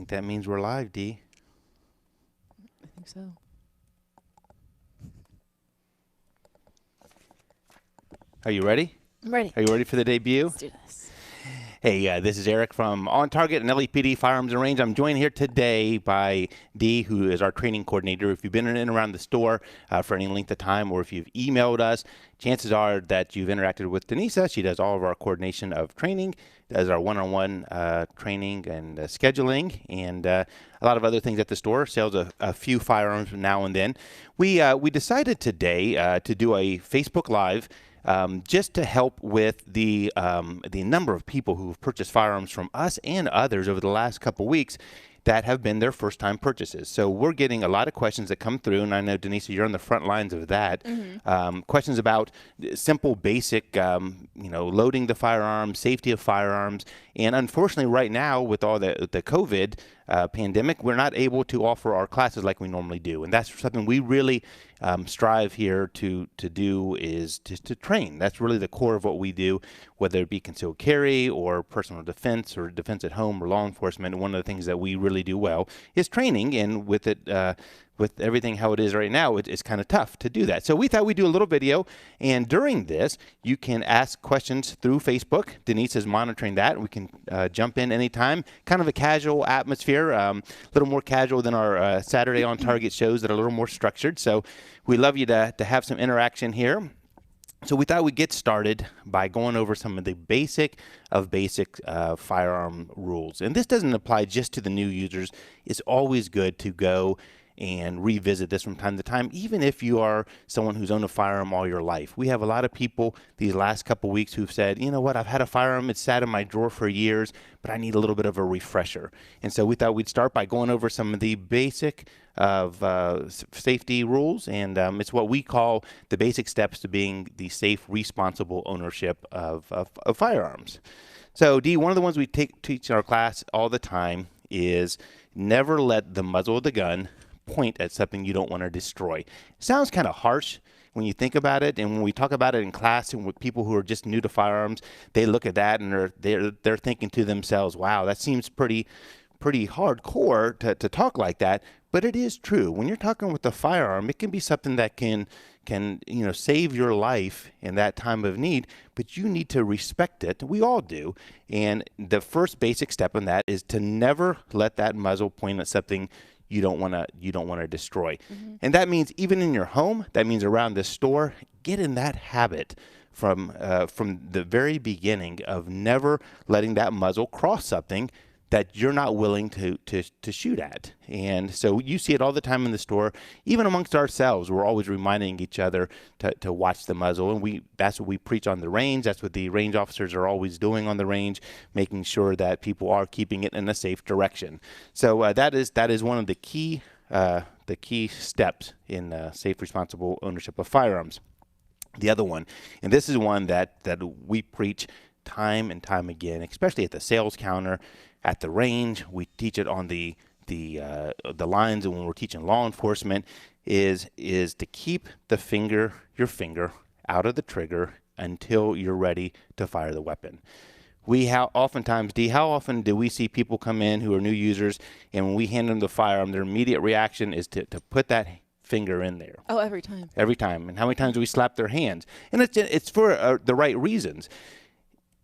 think that means we're live, Dee. I think so. Are you ready? I'm ready. Are you ready for the debut? Let's do this. Hey, this is Eric from On Target and LAPD Firearms and Range. I'm joined here today by Dee, who is our training coordinator. If you've been in and around the store for any length of time, or if you've emailed us, chances are that you've interacted with Denisa. She does all of our coordination of training, does our one-on-one training and scheduling, and a lot of other things at the store. Sells a few firearms now and then. We decided today to do a Facebook Live. Just to help with the number of people who have purchased firearms from us and others over the last couple weeks that have been their first-time purchases. So we're getting a lot of questions that come through, and I know, Denise, you're on the front lines of that. Questions about simple, basic, loading the firearm, safety of firearms, and unfortunately, right now with all the COVID pandemic, we're not able to offer our classes like we normally do, and that's something we really strive here to do, is just to train. That's really the core of what we do, whether it be concealed carry or personal defense or defense at home or law enforcement. One of the things that we really do well is training, and with it, with everything how it is right now, it's kind of tough to do that. So we thought we'd do a little video, and during this, you can ask questions through Facebook. Denise is monitoring that. We can jump in anytime. Kind of a casual atmosphere, a little more casual than our Saturday on Target shows that are a little more structured. So we love you to have some interaction here. So we thought we'd get started by going over some of the basic firearm rules. And this doesn't apply just to the new users. It's always good to go and revisit this from time to time, even if you are someone who's owned a firearm all your life. We have a lot of people these last couple weeks who've said, you know what, I've had a firearm, it's sat in my drawer for years, but I need a little bit of a refresher. And so we thought we'd start by going over some of the basic safety rules, and it's what we call the basic steps to being the safe, responsible ownership of firearms. So, Dee, one of the ones we teach in our class all the time is never let the muzzle of the gun point at something you don't want to destroy. It sounds kind of harsh when you think about it, and when we talk about it in class and with people who are just new to firearms, they look at that and they're thinking to themselves, wow, that seems pretty hardcore to talk like that. But it is true. When you're talking with a firearm, it can be something that can save your life in that time of need, but you need to respect it. We all do. And the first basic step in that is to never let that muzzle point at something you don't want to destroy. And that means even in your home, that means around the store, get in that habit from the very beginning of never letting that muzzle cross something that you're not willing to shoot at. And so you see it all the time in the store. Even amongst ourselves, we're always reminding each other to watch the muzzle. And that's what we preach on the range. That's what the range officers are always doing on the range, making sure that people are keeping it in a safe direction. So that is one of the key steps in safe, responsible ownership of firearms. The other one, and this is one that we preach time and time again, especially at the sales counter, at the range, we teach it on the lines, and when we're teaching law enforcement, is to keep your finger out of the trigger until you're ready to fire the weapon. Oftentimes, Dee, how often do we see people come in who are new users, and when we hand them the firearm, their immediate reaction is to put that finger in there? Oh, every time. Every time. And how many times do we slap their hands? And it's for the right reasons.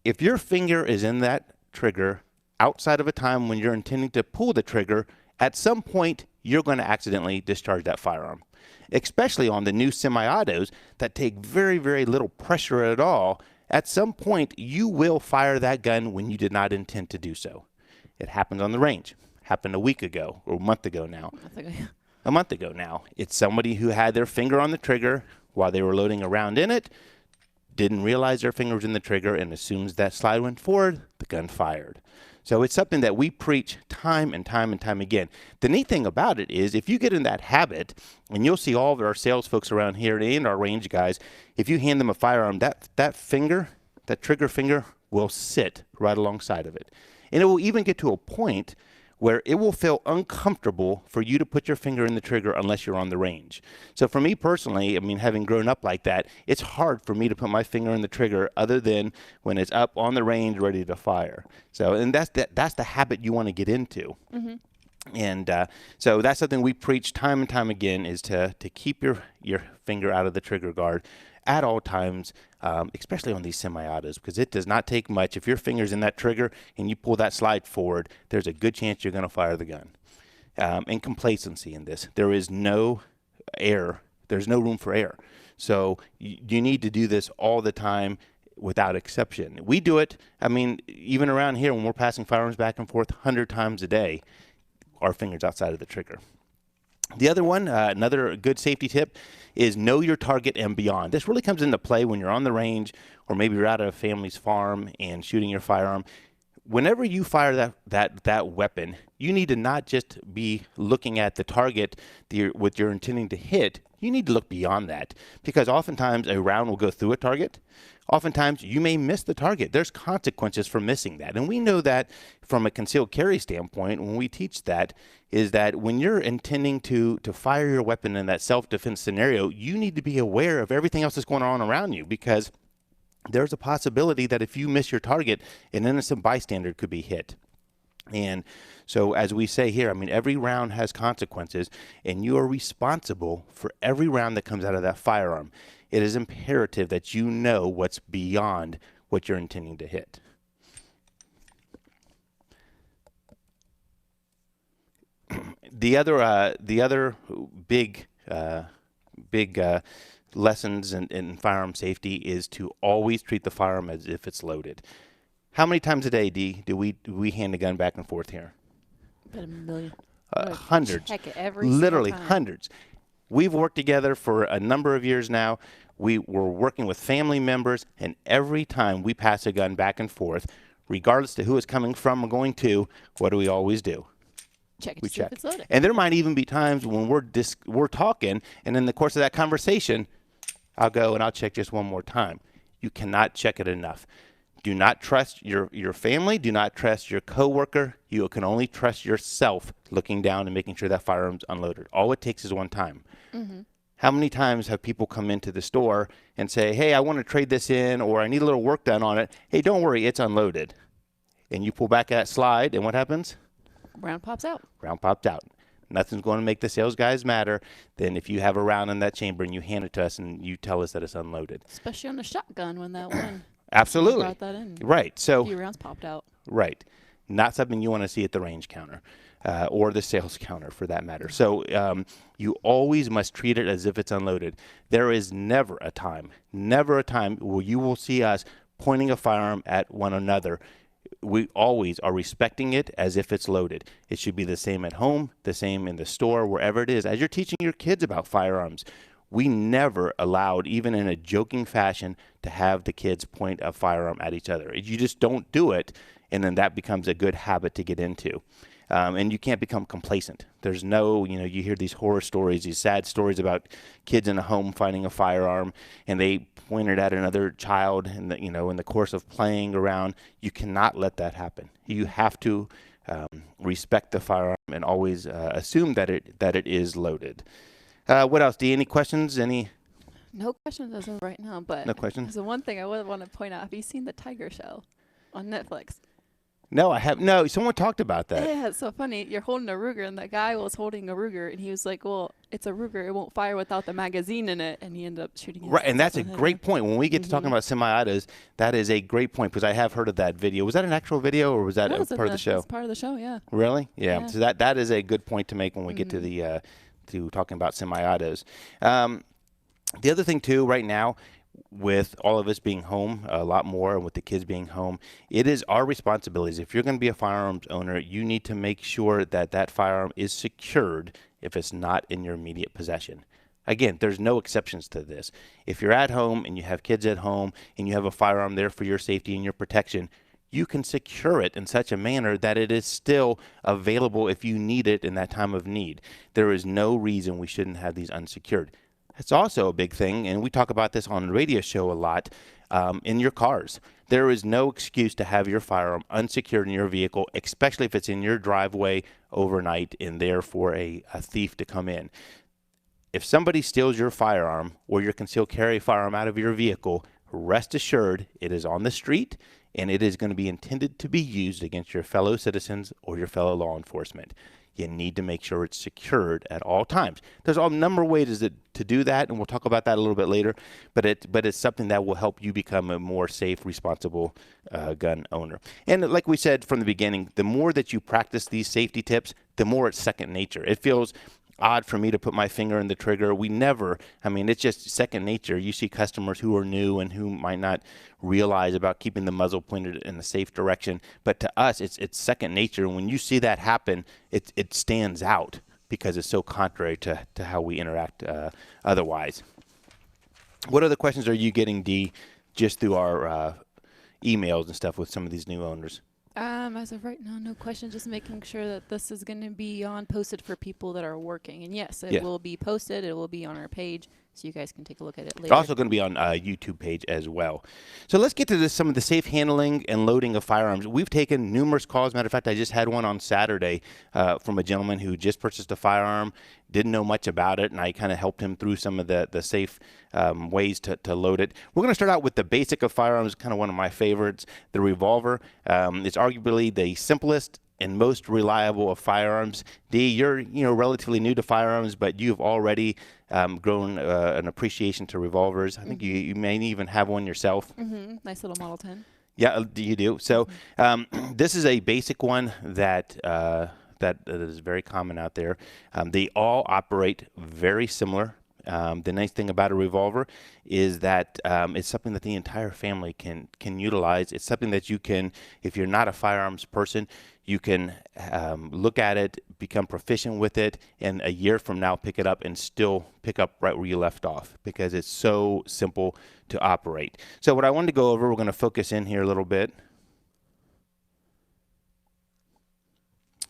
If your finger is in that trigger outside of a time when you're intending to pull the trigger, at some point you're going to accidentally discharge that firearm, especially on the new semi-autos that take very, very little pressure at all. At some point, you will fire that gun when you did not intend to do so. It happened on the range. Happened a week ago, or a month ago now. A month ago now. It's somebody who had their finger on the trigger while they were loading a round in it, didn't realize their finger was in the trigger, and as soon as that slide went forward, the gun fired. So it's something that we preach time and time and time again. The neat thing about it is if you get in that habit, and you'll see all of our sales folks around here and our range guys, if you hand them a firearm, that finger, that trigger finger, will sit right alongside of it. And it will even get to a point where it will feel uncomfortable for you to put your finger in the trigger unless you're on the range. So for me personally, I mean, having grown up like that, it's hard for me to put my finger in the trigger other than when it's up on the range ready to fire. So, and that's the habit you want to get into. Mm-hmm. And so that's something we preach time and time again, is to keep your finger out of the trigger guard at all times, especially on these semi-autos, because it does not take much. If your finger's in that trigger and you pull that slide forward, there's a good chance you're going to fire the gun. And complacency in this. There is no error. There's no room for error. So you need to do this all the time without exception. We do it, I mean, even around here when we're passing firearms back and forth 100 times a day, our fingers outside of the trigger. The other one, another good safety tip, is know your target and beyond. This really comes into play when you're on the range, or maybe you're out at a family's farm and shooting your firearm. Whenever you fire that weapon, you need to not just be looking at the target what you're intending to hit. You need to look beyond that, because oftentimes a round will go through a target. Oftentimes you may miss the target. There's consequences for missing that. And we know that from a concealed carry standpoint, when we teach that, is that when you're intending to fire your weapon in that self-defense scenario, you need to be aware of everything else that's going on around you, because there's a possibility that if you miss your target, an innocent bystander could be hit. And so, as we say here, I mean, every round has consequences, and you are responsible for every round that comes out of that firearm. It is imperative that you know what's beyond what you're intending to hit. The other big lessons in firearm safety is to always treat the firearm as if it's loaded. How many times a day, Dee, do we hand a gun back and forth here? About a million. Hundreds. Check it every Literally single time. hundreds. We've worked together for a number of years now. We were working with family members, and every time we pass a gun back and forth, regardless to who it's coming from or going to, what do we always do? Check it We to see if check. it's loaded. And there might even be times when we're talking, and in the course of that conversation, I'll go and I'll check just one more time. You cannot check it enough. Do not trust your family. Do not trust your coworker. You can only trust yourself looking down and making sure that firearm's unloaded. All it takes is one time. Mm-hmm. How many times have people come into the store and say, hey, I want to trade this in, or I need a little work done on it. Hey, don't worry, it's unloaded. And you pull back that slide, and what happens? Round pops out. Round popped out. Nothing's going to make the sales guys madder than if you have a round in that chamber and you hand it to us and you tell us that it's unloaded. Especially on the shotgun when that one. Absolutely. Brought that in. Right. A So, few rounds popped out. right. Not something you want to see at the range counter or the sales counter for that matter. So you always must treat it as if it's unloaded. There is never a time where you will see us pointing a firearm at one another. We always are respecting it as if it's loaded. It should be the same at home, the same in the store, wherever it is. As you're teaching your kids about firearms, we never allowed, even in a joking fashion, to have the kids point a firearm at each other. You just don't do it, and then that becomes a good habit to get into. And you can't become complacent. There's no, you hear these horror stories, these sad stories about kids in a home finding a firearm, and they point it at another child, and in the course of playing around. You cannot let that happen. You have to respect the firearm and always assume that it is loaded. What else? Any questions? No questions as of right now, but No questions? there's one thing I would want to point out. Have you seen the Tiger Show on Netflix? No, I have. No, someone talked about that. Yeah, it's so funny. You're holding a Ruger, and that guy was holding a Ruger, and he was like, well, it's a Ruger. It won't fire without the magazine in it, and he ended up shooting himself. Right, and that's a in the head. great point. When we get to talking about semi-autos, that is a great point, because I have heard of that video. Was that an actual video, or was that No, a it's part of the show? It's part of the show, yeah. Really? Yeah. Yeah. So that is a good point to make when we get to the to talking about semi-autos. The other thing too, right now, with all of us being home a lot more, and with the kids being home, it is our responsibilities. If you're going to be a firearms owner, you need to make sure that that firearm is secured if it's not in your immediate possession. Again, there's no exceptions to this. If you're at home and you have kids at home and you have a firearm there for your safety and your protection, you can secure it in such a manner that it is still available if you need it in that time of need. There is no reason we shouldn't have these unsecured. It's also a big thing, and we talk about this on the radio show a lot, in your cars. There is no excuse to have your firearm unsecured in your vehicle, especially if it's in your driveway overnight and there for a thief to come in. If somebody steals your firearm or your concealed carry firearm out of your vehicle, rest assured it is on the street, and it is going to be intended to be used against your fellow citizens or your fellow law enforcement. you need to make sure it's secured at all times. There's a number of ways to do that, and we'll talk about that a little bit later, but it's something that will help you become a more safe, responsible gun owner. And like we said from the beginning, the more that you practice these safety tips, the more it's second nature. It feels odd for me to put my finger in the trigger. It's just second nature. You see customers who are new and who might not realize about keeping the muzzle pointed in the safe direction. But to us, it's second nature. And when you see that happen, it stands out because it's so contrary to how we interact otherwise. What other questions are you getting, Dee, just through our emails and stuff with some of these new owners? As of right now, no question. Just making sure that this is going to be posted for people that are working. And yes, it will be posted. It will be on our page, so you guys can take a look at it later. It's also going to be on a YouTube page as well. So let's get to some of the safe handling and loading of firearms. We've taken numerous calls. Matter of fact, I just had one on Saturday from a gentleman who just purchased a firearm, didn't know much about it, and I kind of helped him through some of the safe ways to load it. We're going to start out with the basic of firearms, kind of one of my favorites, the revolver. It's arguably the simplest and most reliable of firearms. Dee, you're relatively new to firearms, but you've already grown an appreciation to revolvers. I think you may even have one yourself. Nice little Model 10. Yeah, you do. So this is a basic one that is very common out there. They all operate very similar. The nice thing about a revolver is that it's something that the entire family can utilize. It's something that you can, if you're not a firearms person, you can look at it, become proficient with it, and a year from now pick it up and still pick up right where you left off because it's so simple to operate. So what I wanted to go over, we're going to focus in here a little bit.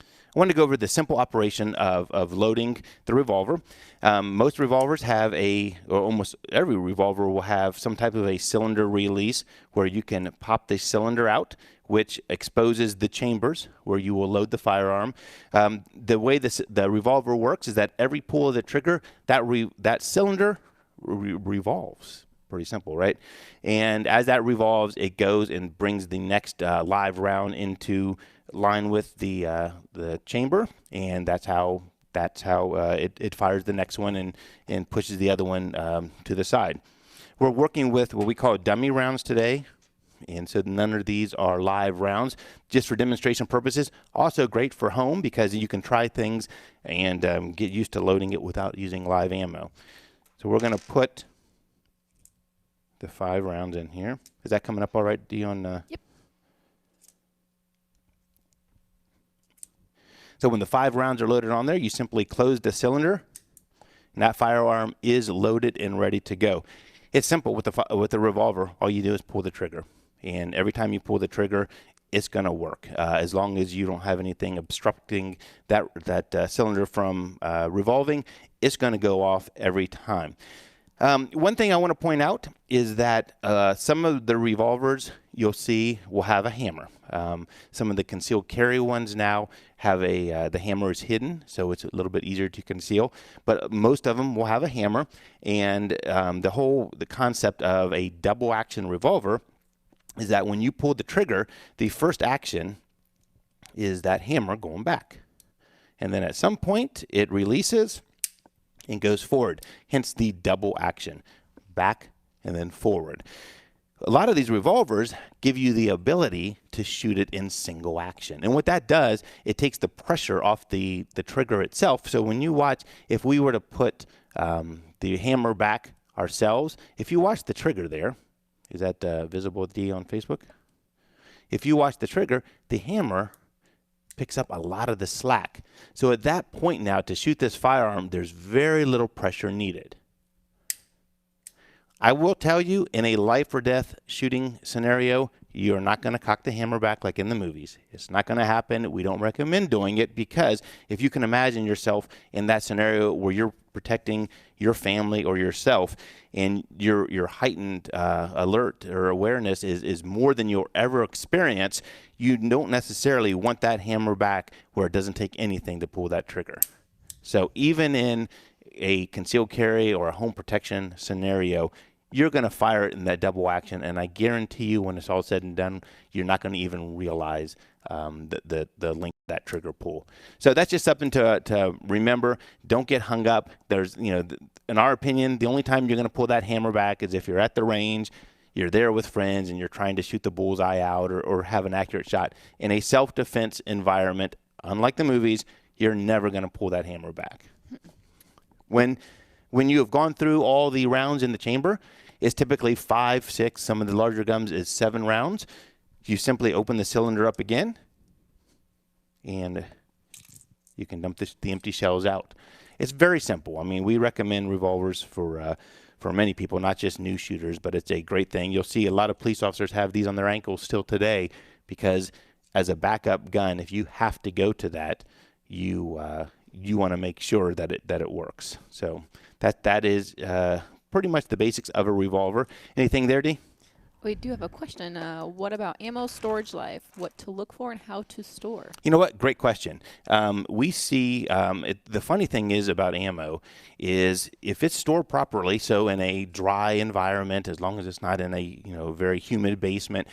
I wanted to go over the simple operation of loading the revolver. Most revolvers have or almost every revolver will have some type of a cylinder release where you can pop the cylinder out, which exposes the chambers where you will load the firearm. The way the revolver works is that every pull of the trigger, that cylinder revolves. Pretty simple, right? And as that revolves, it goes and brings the next live round into line with the chamber, and that's how it fires the next one and pushes the other one to the side. We're working with what we call dummy rounds today, and so none of these are live rounds, just for demonstration purposes. Also great for home because you can try things and get used to loading it without using live ammo. So we're going to put the 5 rounds in here. Is that coming up all right, Dion? Yep. So when the 5 rounds are loaded on there, you simply close the cylinder, and that firearm is loaded and ready to go. It's simple with the revolver. All you do is pull the trigger, and every time you pull the trigger, it's going to work as long as you don't have anything obstructing that cylinder from revolving. It's going to go off every time. One thing I want to point out is that some of the revolvers you'll see will have a hammer. Some of the concealed carry ones now have the hammer is hidden, so it's a little bit easier to conceal. But most of them will have a hammer, and the concept of a double action revolver is that when you pull the trigger, the first action is that hammer going back, and then at some point it releases and goes forward, hence the double action, back and then forward. A lot of these revolvers give you the ability to shoot it in single action. And what that does, it takes the pressure off the trigger itself. So when you watch, if we were to put the hammer back ourselves, if you watch the trigger there, is that visible, D, on Facebook? If you watch the trigger, the hammer picks up a lot of the slack. So at that point now, to shoot this firearm, there's very little pressure needed. I will tell you, in a life or death shooting scenario, you're not going to cock the hammer back like in the movies. It's not going to happen. We don't recommend doing it because if you can imagine yourself in that scenario where you're protecting your family or yourself and your heightened alert or awareness is more than you'll ever experience, you don't necessarily want that hammer back where it doesn't take anything to pull that trigger. So even in a concealed carry or a home protection scenario, you're going to fire it in that double action, and I guarantee you when it's all said and done, you're not going to even realize the length of that trigger pull. So that's just something to remember. Don't get hung up. There's, in our opinion, the only time you're going to pull that hammer back is if you're at the range, you're there with friends, and you're trying to shoot the bullseye out or have an accurate shot. In a self-defense environment, unlike the movies, you're never going to pull that hammer back. When you have gone through all the rounds in the chamber, it's typically 5, 6. Some of the larger guns is 7 rounds. You simply open the cylinder up again, and you can dump the empty shells out. It's very simple. I mean, we recommend revolvers for many people, not just new shooters, but it's a great thing. You'll see a lot of police officers have these on their ankles still today because as a backup gun, if you have to go to that, you want to make sure that it works. So that is pretty much the basics of a revolver. Anything there, Dee? We do have a question. What about ammo storage life? What to look for and how to store? You know what? Great question. We see the funny thing is about ammo is if it's stored properly, so in a dry environment, as long as it's not in a very humid basement,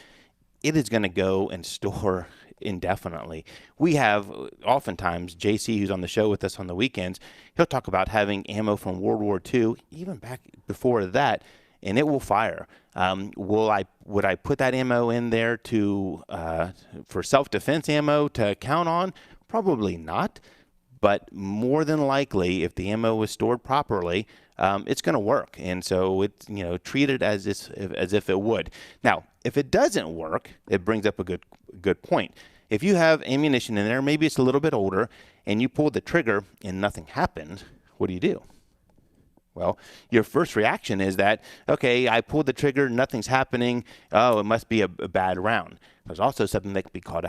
it is going to go and store indefinitely. We have oftentimes JC, who's on the show with us on the weekends, he'll talk about having ammo from World War II, even back before that, and it will fire. Would I put that ammo in there for self-defense ammo to count on? Probably not. But more than likely, if the ammo was stored properly, it's going to work. And so it's treat it as if it would. Now, if it doesn't work, it brings up a good point. If you have ammunition in there, maybe it's a little bit older, and you pull the trigger and nothing happens, what do? Well, your first reaction is that, okay, I pulled the trigger, nothing's happening. Oh, it must be a bad round. There's also something that can be called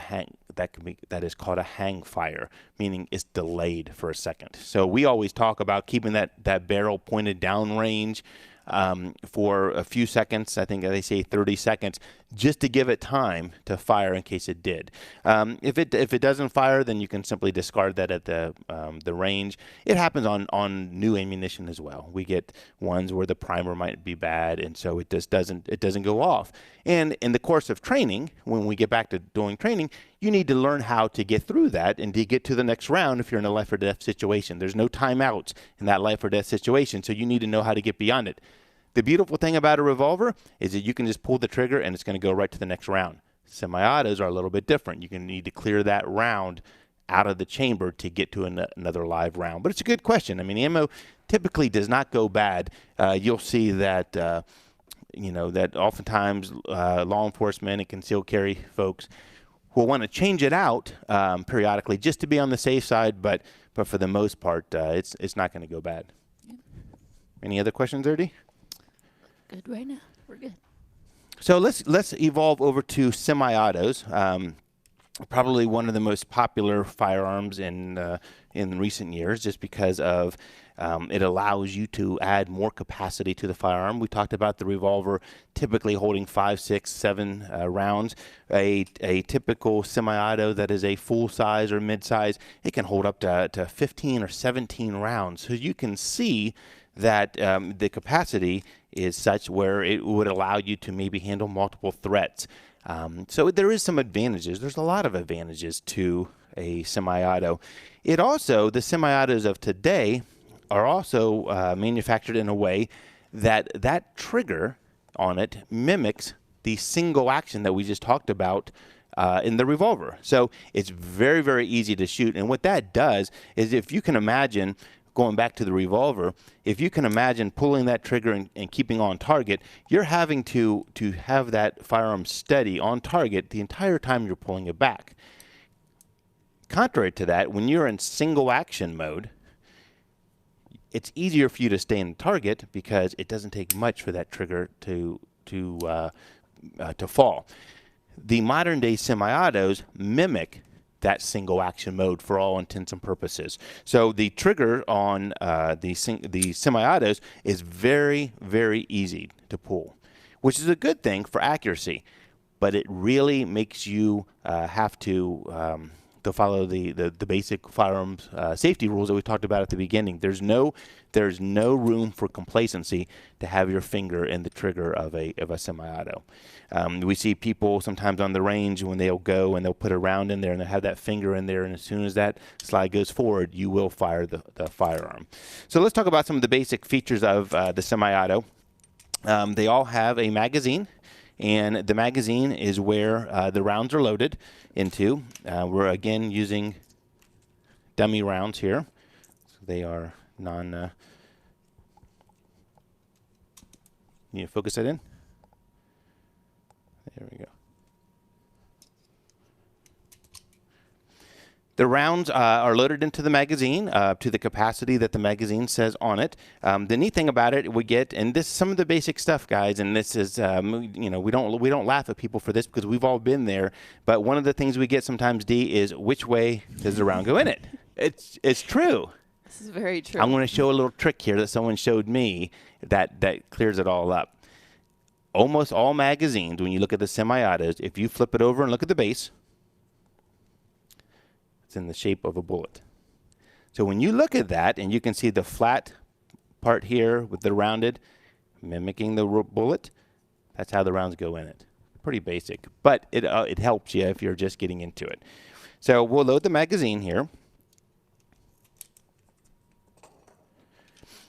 that is called a hang fire, meaning it's delayed for a second. So we always talk about keeping that barrel pointed downrange for a few seconds. I think they say 30 seconds, just to give it time to fire in case it did. If it doesn't fire, then you can simply discard that at the range. It happens on new ammunition as well. We get ones where the primer might be bad, and so it just doesn't go off. And in the course of training, when we get back to doing training, you need to learn how to get through that and to get to the next round if you're in a life or death situation. There's no timeouts in that life or death situation, so you need to know how to get beyond it. The beautiful thing about a revolver is that you can just pull the trigger and it's going to go right to the next round. Semi-autos are a little bit different. You need to clear that round out of the chamber to get to another live round. But it's a good question. I mean, ammo typically does not go bad. You'll see that, that oftentimes law enforcement and concealed carry folks will want to change it out periodically just to be on the safe side. But for the most part, it's not going to go bad. Yeah. Any other questions, Erdy? Good right now. We're good. So let's evolve over to semi-autos. Probably one of the most popular firearms in recent years, just because of it allows you to add more capacity to the firearm. We talked about the revolver typically holding 5, 6, 7 rounds. A typical semi-auto that is a full size or mid-size, it can hold up to 15 or 17 rounds. So you can see that the capacity is such where it would allow you to maybe handle multiple threats. So there is some advantages. There's a lot of advantages to a semi-auto. The semi-autos of today are also manufactured in a way that trigger on it mimics the single action that we just talked about in the revolver. So it's very, very easy to shoot. And what that does is, if you can imagine, going back to the revolver, if you can imagine pulling that trigger and keeping on target, you're having to have that firearm steady on target the entire time you're pulling it back. Contrary to that, when you're in single action mode, it's easier for you to stay in target because it doesn't take much for that trigger to fall. The modern day semi-autos mimic that single action mode for all intents and purposes. So the trigger on the semi-autos is very, very easy to pull, which is a good thing for accuracy, but it really makes you have to to follow the basic firearms safety rules that we talked about at the beginning. There's no room for complacency to have your finger in the trigger of a semi-auto. We see people sometimes on the range when they'll go and they'll put a round in there and they'll have that finger in there, and as soon as that slide goes forward, you will fire the firearm. So let's talk about some of the basic features of the semi-auto. They all have a magazine, and the magazine is where the rounds are loaded into. We're again using dummy rounds here. So they are non. You focus that in. There we go. The rounds are loaded into the magazine to the capacity that the magazine says on it. The neat thing about it, we get, and this is some of the basic stuff, guys, and this is, you know, we don't laugh at people for this because we've all been there. But one of the things we get sometimes, D, is which way does the round go in it? It's true. This is very true. I'm going to show a little trick here that someone showed me that clears it all up. Almost all magazines, when you look at the semi-autos, if you flip it over and look at the base, it's in the shape of a bullet. So when you look at that and you can see the flat part here with the rounded, mimicking the bullet, that's how the rounds go in it. Pretty basic, but it helps you if you're just getting into it. So we'll load the magazine here.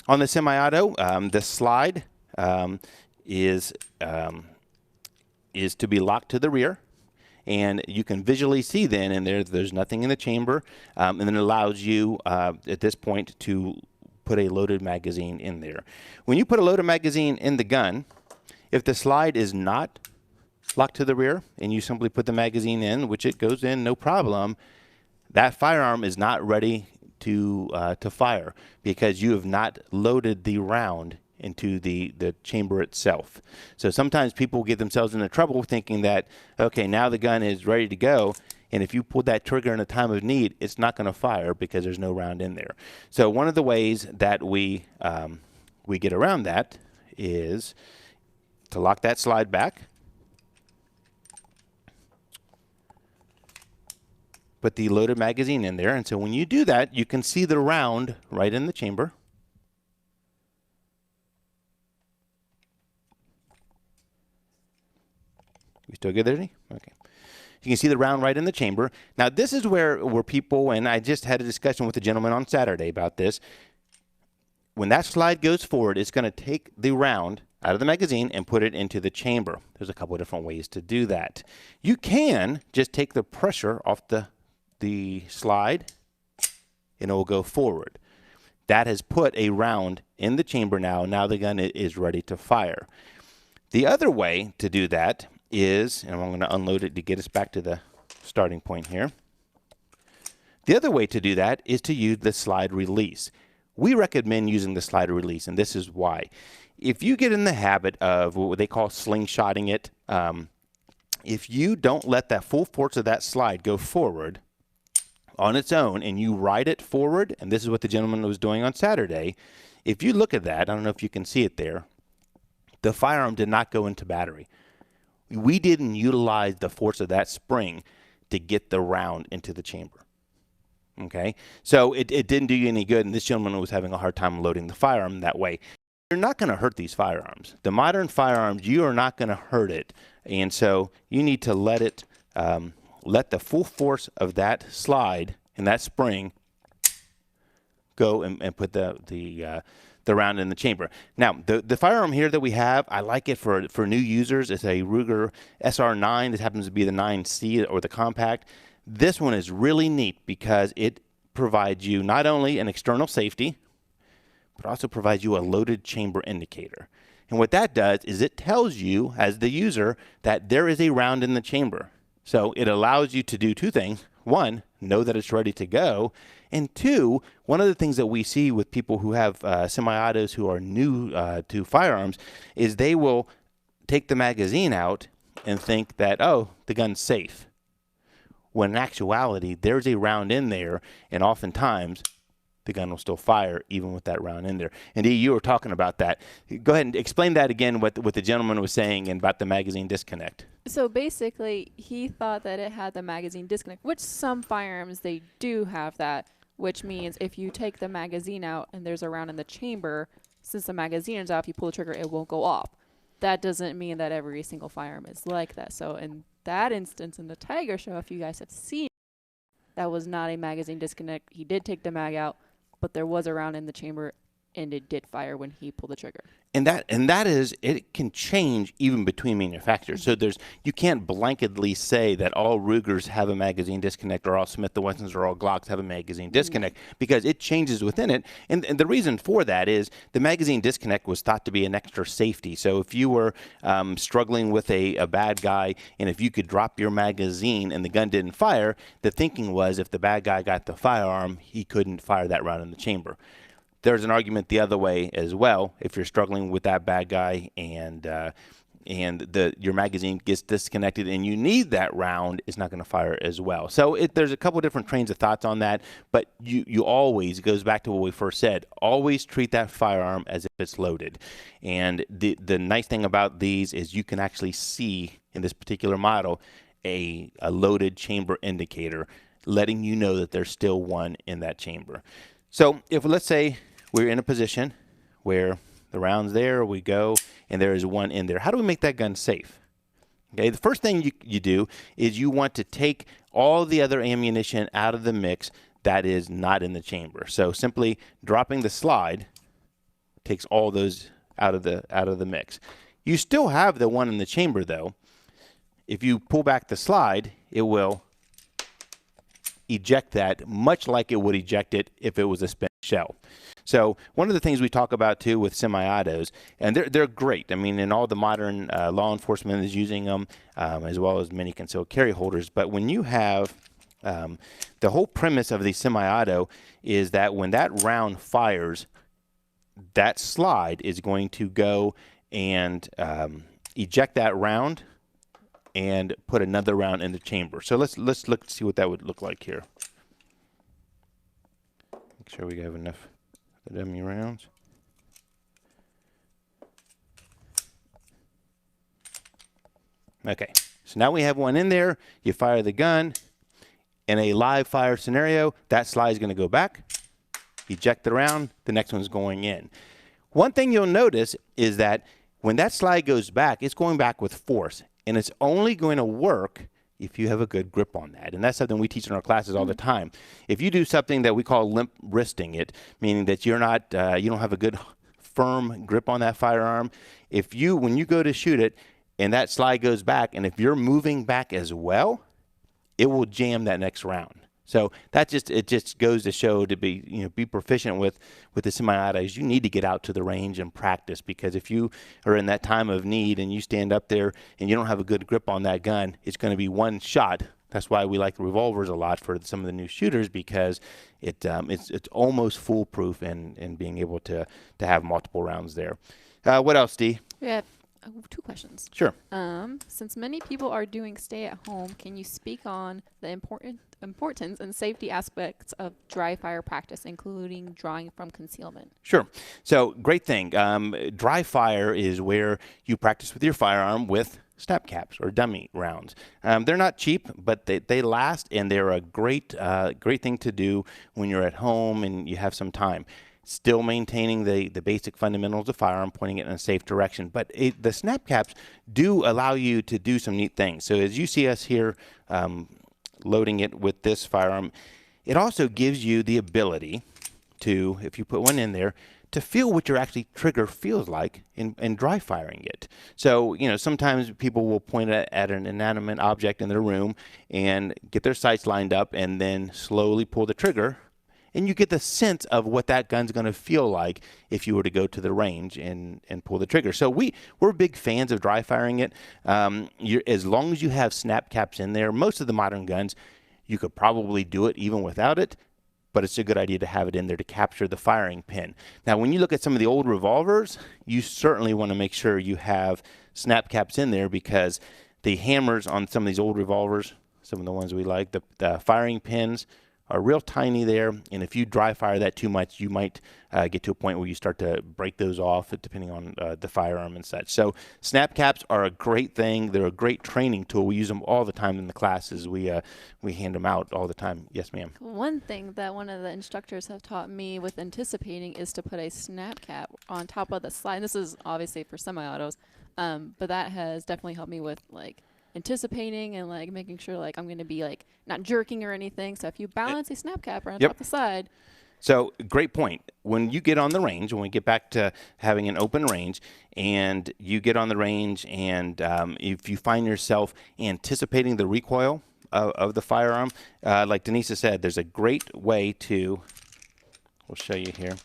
On the semi-auto, the slide is to be locked to the rear. And you can visually see then, and there's nothing in the chamber, and then it allows you at this point to put a loaded magazine in there. When you put a loaded magazine in the gun, if the slide is not locked to the rear and you simply put the magazine in, which it goes in no problem, that firearm is not ready to fire because you have not loaded the round into the chamber itself. So sometimes people get themselves into trouble thinking that, okay, now the gun is ready to go, and if you pull that trigger in a time of need, it's not going to fire because there's no round in there. So one of the ways that we get around that is to lock that slide back, put the loaded magazine in there, and so when you do that, you can see the round right in the chamber. We still good there, Denny? Okay. You can see the round right in the chamber. Now, this is where people, and I just had a discussion with a gentleman on Saturday about this. When that slide goes forward, it's going to take the round out of the magazine and put it into the chamber. There's a couple of different ways to do that. You can just take the pressure off the slide, and it will go forward. That has put a round in the chamber now. Now the gun is ready to fire. The other way to do that is, and I'm going to unload it to get us back to the starting point here. The other way to do that is to use the slide release. We recommend using the slide release, and this is why. If you get in the habit of what they call slingshotting it, if you don't let that full force of that slide go forward on its own and you ride it forward, and this is what the gentleman was doing on Saturday, if you look at that, I don't know if you can see it there, the firearm did not go into battery. We didn't utilize the force of that spring to get the round into the chamber. Okay? So it didn't do you any good, and this gentleman was having a hard time loading the firearm that way. You're not going to hurt these firearms. The modern firearms, you are not going to hurt it. And so you need to let it, let the full force of that slide and that spring go and put the round in the chamber. Now, the firearm here that we have, I like it for new users. It's a Ruger SR9. This happens to be the 9C or the compact. This one is really neat because it provides you not only an external safety, but also provides you a loaded chamber indicator. And what that does is it tells you, as the user, that there is a round in the chamber. So it allows you to do two things. One, know that it's ready to go. And two, one of the things that we see with people who have semi-autos who are new to firearms is they will take the magazine out and think that, oh, the gun's safe. When in actuality, there's a round in there, and oftentimes the gun will still fire even with that round in there. And Dee, you were talking about that. Go ahead and explain that again, what the gentleman was saying and about the magazine disconnect. So basically, he thought that it had the magazine disconnect, which some firearms, they do have that, which means if you take the magazine out and there's a round in the chamber, since the magazine is out, if you pull the trigger, it won't go off. That doesn't mean that every single firearm is like that. So in that instance, in the Tiger Show, if you guys have seen, that was not a magazine disconnect. He did take the mag out, but there was a round in the chamber, and it did fire when he pulled the trigger. And that is, it can change even between manufacturers. So you can't blanketly say that all Rugers have a magazine disconnect, or all Smith & Wessons or all Glocks have a magazine disconnect, because it changes within it. And the reason for that is the magazine disconnect was thought to be an extra safety. So if you were struggling with a bad guy, and if you could drop your magazine and the gun didn't fire, the thinking was if the bad guy got the firearm, he couldn't fire that round in the chamber. There's an argument the other way as well. If you're struggling with that bad guy and your magazine gets disconnected and you need that round, it's not going to fire as well. So there's a couple different trains of thoughts on that, but you always, it goes back to what we first said, always treat that firearm as if it's loaded. And the nice thing about these is you can actually see in this particular model a loaded chamber indicator, letting you know that there's still one in that chamber. So if, let's say, we're in a position where the round's there, we go, and there is one in there. How do we make that gun safe? Okay, the first thing you do is you want to take all the other ammunition out of the mix that is not in the chamber. So simply dropping the slide takes all those out of the mix. You still have the one in the chamber, though. If you pull back the slide, it will eject that, much like it would eject it if it was a spent shell. So one of the things we talk about too with semi-autos, and they're great. I mean, and all the modern law enforcement is using them, as well as many concealed carry holders. But when you have the whole premise of the semi-auto is that when that round fires, that slide is going to go and eject that round and put another round in the chamber. So let's look see what that would look like here. Make sure we have enough of the dummy rounds. Okay, so now we have one in there. You fire the gun. In a live fire scenario, that slide is going to go back, eject the round, the next one's going in. One thing you'll notice is that when that slide goes back, it's going back with force. And it's only going to work if you have a good grip on that. And that's something we teach in our classes all the time. If you do something that we call limp wristing it, meaning that you're not, you don't have a good firm grip on that firearm, when you go to shoot it and that slide goes back, and if you're moving back as well, it will jam that next round. So it just goes to show to be proficient with the semi-autos. You need to get out to the range and practice, because if you are in that time of need and you stand up there and you don't have a good grip on that gun, it's going to be one shot. That's why we like the revolvers a lot for some of the new shooters, because it's almost foolproof in being able to have multiple rounds there. What else, Dee? We have 2 questions. Sure. Since many people are doing stay at home, can you speak on the importance and safety aspects of dry fire practice, including drawing from concealment? Sure. So great thing. Dry fire is where you practice with your firearm with snap caps or dummy rounds. They're not cheap, but they last, and they're a great thing to do when you're at home and you have some time. Still maintaining the basic fundamentals of firearm, pointing it in a safe direction. But the snap caps do allow you to do some neat things. So as you see us here loading it with this firearm, it also gives you the ability to, if you put one in there, to feel what your actually trigger feels like in dry firing it. So, sometimes people will point at an inanimate object in their room and get their sights lined up and then slowly pull the trigger, and you get the sense of what that gun's going to feel like if you were to go to the range and pull the trigger. So we're big fans of dry firing it. As long as you have snap caps in there, most of the modern guns, you could probably do it even without it, but it's a good idea to have it in there to capture the firing pin. Now, when you look at some of the old revolvers, you certainly want to make sure you have snap caps in there, because the hammers on some of these old revolvers, some of the ones we like, the firing pins are real tiny there, and if you dry fire that too much, you might get to a point where you start to break those off, depending on the firearm and such. So snap caps are a great thing. They're a great training tool. We use them all the time in the classes. We hand them out all the time. Yes, ma'am. One thing that one of the instructors have taught me with anticipating is to put a snap cap on top of the slide. And this is obviously for semi-autos, but that has definitely helped me with like anticipating and like making sure like I'm going to be like not jerking or anything. So if you balance a snap cap right on top of the side. So great point. When you get on the range, when we get back to having an open range, and you get on the range, and if you find yourself anticipating the recoil of the firearm, like Denise said, there's a great way to, we'll show you here.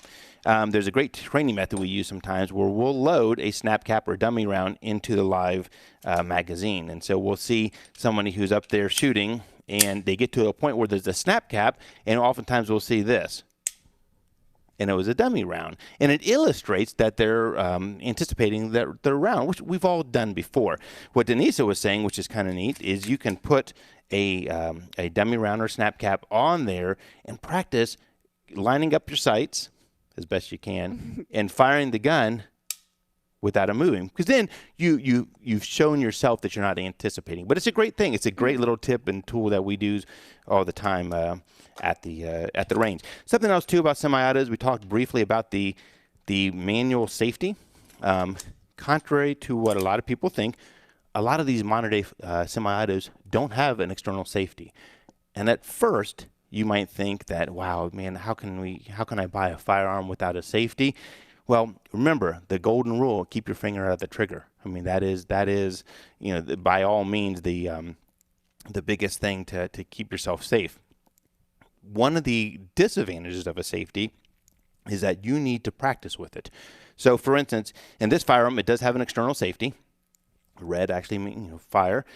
There's a great training method we use sometimes where we'll load a snap cap or dummy round into the live magazine. And so we'll see somebody who's up there shooting, and they get to a point where there's a snap cap, and oftentimes we'll see this. And it was a dummy round. And it illustrates that they're anticipating their round, which we've all done before. What Denise was saying, which is kind of neat, is you can put a dummy round or snap cap on there and practice lining up your sights as best you can and firing the gun without it moving. Because then you've shown yourself that you're not anticipating. But it's a great thing. It's a great little tip and tool that we do all the time at the range. Something else too about semi-autos, we talked briefly about the manual safety. Contrary to what a lot of people think, a lot of these modern day semi-autos don't have an external safety. And at first, you might think that, wow, man, how can I buy a firearm without a safety? Well, remember the golden rule: keep your finger out of the trigger. I mean, that is, by all means the biggest thing to keep yourself safe. One of the disadvantages of a safety is that you need to practice with it. So, for instance, in this firearm, it does have an external safety. Red actually means fire.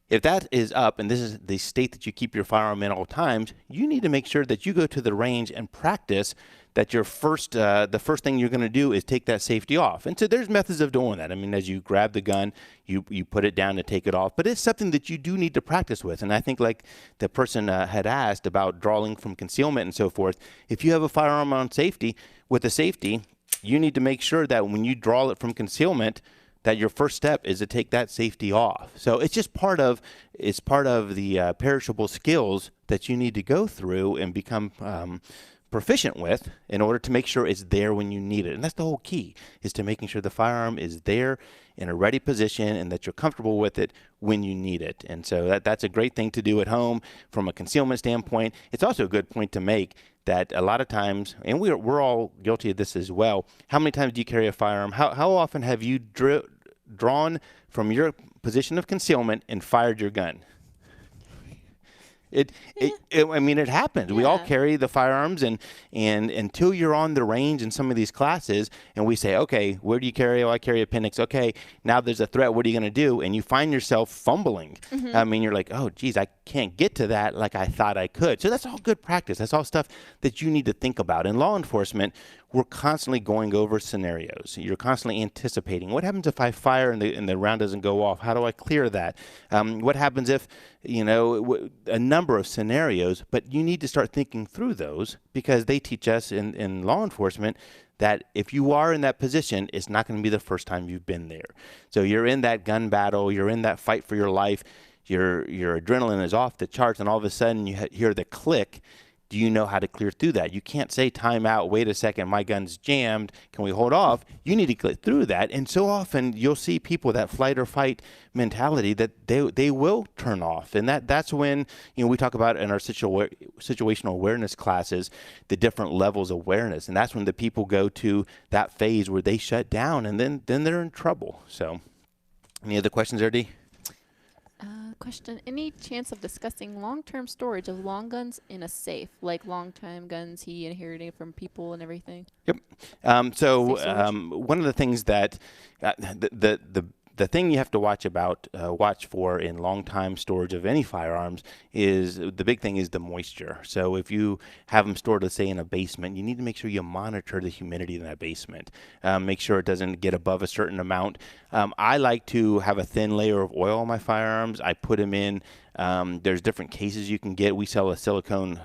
If that is up, and this is the state that you keep your firearm in all times, you need to make sure that you go to the range and practice that the first thing you're going to do is take that safety off. And so there's methods of doing that. I mean, as you grab the gun, you put it down to take it off. But it's something that you do need to practice with. And I think like the person had asked about drawing from concealment and so forth, if you have a firearm on safety, with a safety, you need to make sure that when you draw it from concealment, that your first step is to take that safety off. So it's just part of the perishable skills that you need to go through and become proficient with in order to make sure it's there when you need it. And that's the whole key, is to making sure the firearm is there in a ready position and that you're comfortable with it when you need it. And so that's a great thing to do at home from a concealment standpoint. It's also a good point to make that a lot of times, and we're all guilty of this as well, how many times do you carry a firearm? How often have you drawn from your position of concealment and fired your gun? I mean, it happens. Yeah. We all carry the firearms, and until you're on the range in some of these classes, and we say, okay, where do you carry? Oh, I carry appendix. Okay, now there's a threat. What are you going to do? And you find yourself fumbling. Mm-hmm. I mean, you're like, oh, geez, I can't get to that like I thought I could. So that's all good practice. That's all stuff that you need to think about. In law enforcement, we're constantly going over scenarios. You're constantly anticipating. What happens if I fire and the round doesn't go off? How do I clear that? What happens if, a number of scenarios, but you need to start thinking through those, because they teach us in law enforcement that if you are in that position, it's not going to be the first time you've been there. So you're in that gun battle, you're in that fight for your life, your adrenaline is off the charts, and all of a sudden you hear the click. Do you know how to clear through that? You can't say time out, wait a second, my gun's jammed, can we hold off? You need to click through that. And so often you'll see people, that flight or fight mentality, that they will turn off. And that's when, we talk about in our situational awareness classes, the different levels of awareness. And that's when the people go to that phase where they shut down, and then they're in trouble. So any other questions there, Dee? Question: any chance of discussing long-term storage of long guns in a safe, like long-time guns he inherited from people and everything? Yep. So one of the things that the the thing you have to watch for in long time storage of any firearms is the big thing is the moisture. So if you have them stored, let's say in a basement, you need to make sure you monitor the humidity in that basement. Make sure it doesn't get above a certain amount. I like to have a thin layer of oil on my firearms. I put them in. There's different cases you can get. We sell a silicone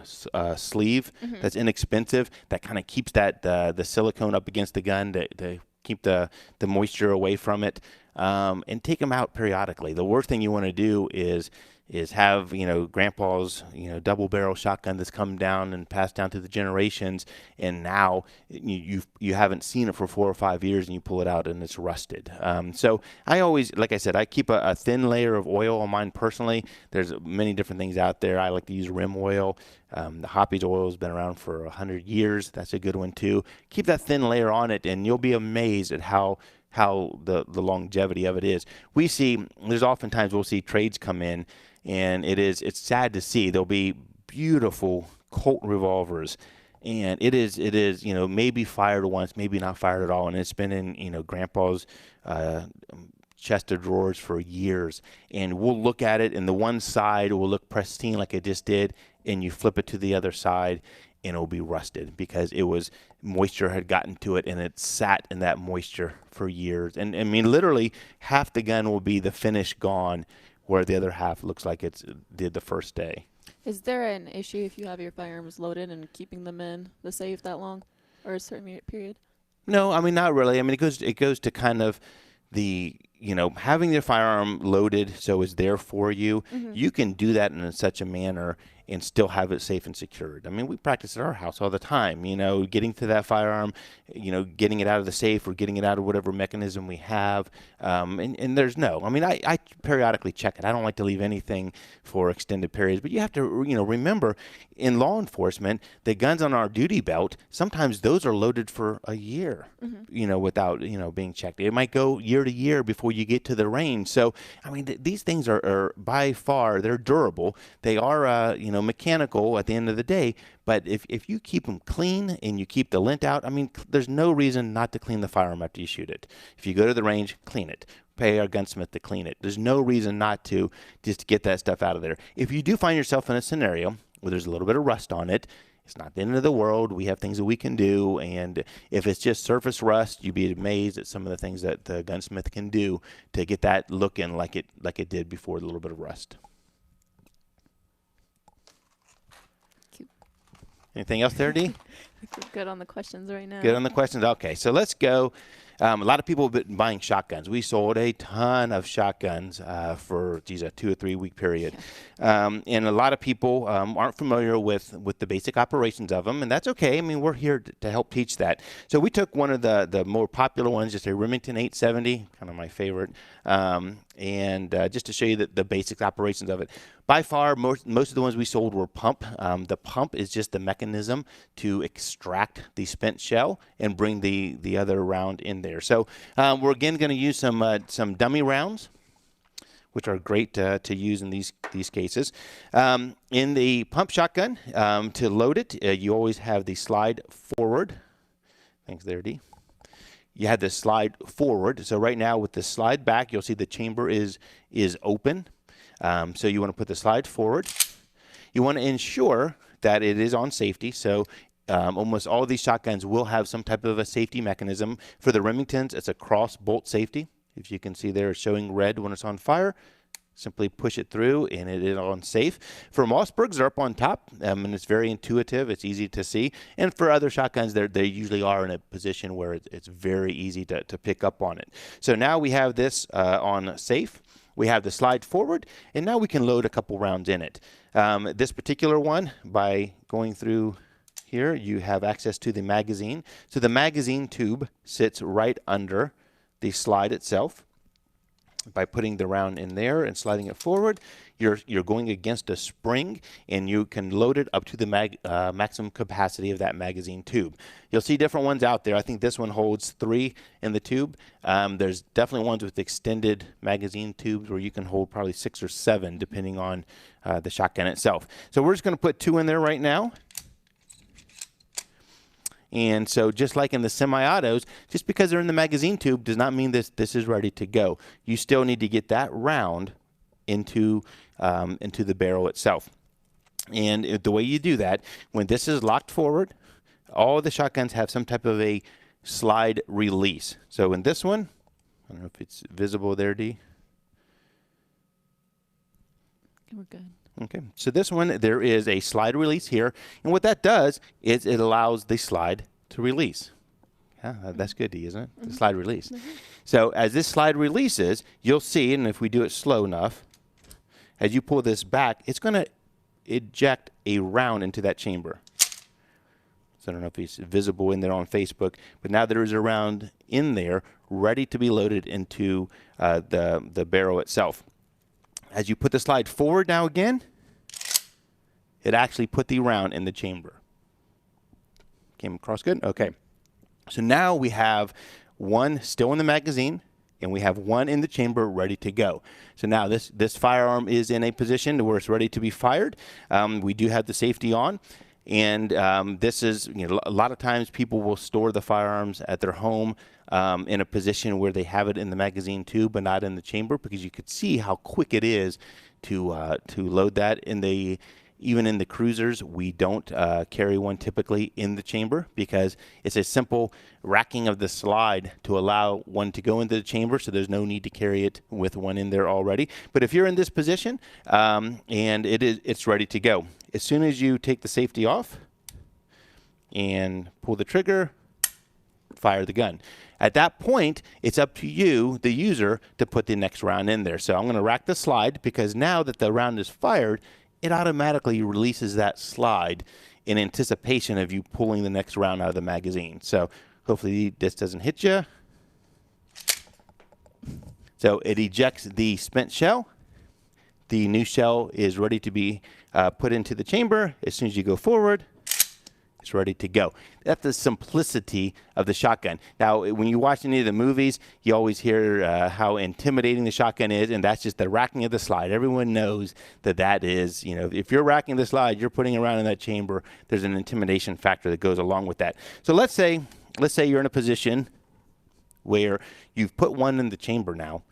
sleeve that's inexpensive that kind of keeps the silicone up against the gun to keep the moisture away from it, and take them out periodically. The worst thing you want to do is have, grandpa's, double barrel shotgun that's come down and passed down to the generations, and now you haven't seen it for 4 or 5 years, and you pull it out and it's rusted. So I always, like I said, I keep a thin layer of oil on mine personally. There's many different things out there. I like to use rim oil. The Hoppy's oil has been around for 100 years. That's a good one too. Keep that thin layer on it, and you'll be amazed at how the longevity of it is. There's oftentimes we'll see trades come in, and it's sad to see. There'll be beautiful Colt revolvers, and it is maybe fired once, maybe not fired at all, and it's been in grandpa's chest of drawers for years. And we'll look at it, and the one side will look pristine like it just did, and you flip it to the other side, and it'll be rusted because moisture had gotten to it, and it sat in that moisture for years. And I mean, literally half the gun will be the finish gone, where the other half looks like it did the first day. Is there an issue if you have your firearms loaded and keeping them in the safe that long, or a certain period? No, I mean, not really. I mean, it goes to kind of the, having your firearm loaded so it's there for you. You can do that in such a manner and still have it safe and secured. I mean, we practice at our house all the time, getting to that firearm, getting it out of the safe or getting it out of whatever mechanism we have. And there's I periodically check it. I don't like to leave anything for extended periods, but you have to, remember in law enforcement, the guns on our duty belt, sometimes those are loaded for a year, without, being checked. It might go year to year before you get to the range. So, I mean, these things are by far, they're durable. They are, mechanical at the end of the day, but if you keep them clean and you keep the lint out, I mean, there's no reason not to clean the firearm after you shoot it. If you go to the range, clean it. Pay our gunsmith to clean it. There's no reason not to, just to get that stuff out of there. If you do find yourself in a scenario where there's a little bit of rust on it, it's not the end of the world. We have things that we can do, and if it's just surface rust, you'd be amazed at some of the things that the gunsmith can do to get that looking like it did before the little bit of rust. Anything else there, Dee? I think we're good on the questions right now. Good on the questions. Okay, so let's go. A lot of people have been buying shotguns. We sold a ton of shotguns for a 2 or 3 week period. And a lot of people aren't familiar with the basic operations of them, and that's okay. I mean, we're here to help teach that. So we took one of the more popular ones, just a Remington 870, kind of my favorite, and just to show you the basic operations of it. By far, most of the ones we sold were pump. The pump is just the mechanism to extract the spent shell and bring the other round in there. So we're again going to use some dummy rounds, which are great to use in these cases. In the pump shotgun, to load it, you always have the slide forward. Thanks there, Dee. You have the slide forward. So right now with the slide back, you'll see the chamber is open. So you want to put the slide forward. You want to ensure that it is on safety. So almost all of these shotguns will have some type of a safety mechanism. For the Remingtons, it's a cross bolt safety. If you can see there, it's showing red when it's on fire. Simply push it through, and it is on safe. For Mossbergs, they're up on top, and it's very intuitive. It's easy to see. And for other shotguns, they usually are in a position where it's very easy to pick up on it. So now we have this on safe. We have the slide forward, and now we can load a couple rounds in it. This particular one, by going through here, you have access to the magazine. So the magazine tube sits right under the slide itself. By putting the round in there and sliding it forward, you're going against a spring, and you can load it up to the maximum capacity of that magazine tube. You'll see different ones out there. I think this one holds 3 in the tube. There's definitely ones with extended magazine tubes where you can hold probably 6 or 7 depending on the shotgun itself. So we're just going to put 2 in there right now. And so just like in the semi-autos, just because they're in the magazine tube does not mean this is ready to go. You still need to get that round into the barrel itself. And the way you do that, when this is locked forward, all the shotguns have some type of a slide release. So in this one, I don't know if it's visible there, D. We're good. Okay, so this one, there is a slide release here, and what that does is it allows the slide to release. Yeah, that's good, D, isn't it? The slide release. So as this slide releases, you'll see, and if we do it slow enough, as you pull this back, it's going to eject a round into that chamber. So I don't know if it's visible in there on Facebook, but now there is a round in there ready to be loaded into the barrel itself. As you put the slide forward now again, it actually put the round in the chamber. Came across good? Okay. So now we have one still in the magazine, and we have one in the chamber ready to go. So now this firearm is in a position where it's ready to be fired. We do have the safety on. And this is, a lot of times people will store the firearms at their home in a position where they have it in the magazine tube but not in the chamber, because you could see how quick it is to load that. Even in the cruisers, we don't carry one typically in the chamber, because it's a simple racking of the slide to allow one to go into the chamber, so there's no need to carry it with one in there already. But if you're in this position and it's ready to go, as soon as you take the safety off and pull the trigger, fire the gun. At that point, it's up to you, the user, to put the next round in there. So I'm going to rack the slide, because now that the round is fired, it automatically releases that slide in anticipation of you pulling the next round out of the magazine. So hopefully this doesn't hit you. So it ejects the spent shell. The new shell is ready to be put into the chamber. As soon as you go forward, it's ready to go. That's the simplicity of the shotgun. Now, when you watch any of the movies, you always hear how intimidating the shotgun is, and that's just the racking of the slide. Everyone knows that is, if you're racking the slide, you're putting around in that chamber, there's an intimidation factor that goes along with that. So let's say you're in a position where you've put one in the chamber now,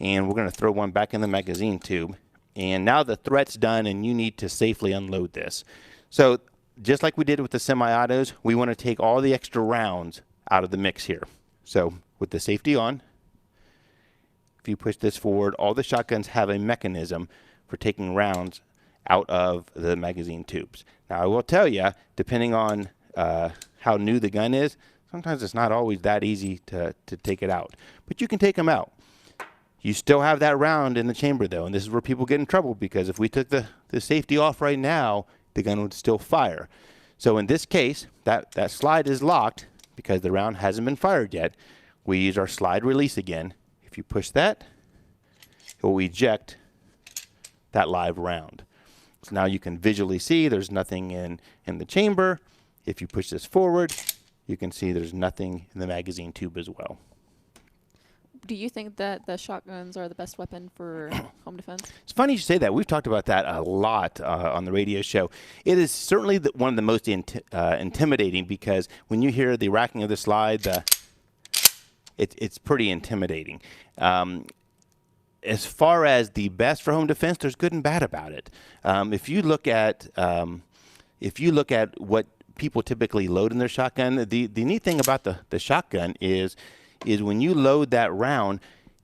and we're going to throw one back in the magazine tube, and now the threat's done, and you need to safely unload this. So just like we did with the semi-autos, we want to take all the extra rounds out of the mix here. So with the safety on, if you push this forward, all the shotguns have a mechanism for taking rounds out of the magazine tubes. Now, I will tell you, depending on how new the gun is, sometimes it's not always that easy to take it out. But you can take them out. You still have that round in the chamber, though, and this is where people get in trouble, because if we took the safety off right now, the gun would still fire. So in this case, that slide is locked because the round hasn't been fired yet. We use our slide release again. If you push that, it will eject that live round. So now you can visually see there's nothing in the chamber. If you push this forward, you can see there's nothing in the magazine tube as well. Do you think that the shotguns are the best weapon for home defense? It's funny you say that. We've talked about that a lot on the radio show. It is certainly one of the most intimidating, because when you hear the racking of the slide, it's pretty intimidating. As far as the best for home defense, there's good and bad about it. If you look at what people typically load in their shotgun, the neat thing about the shotgun is when you load that round,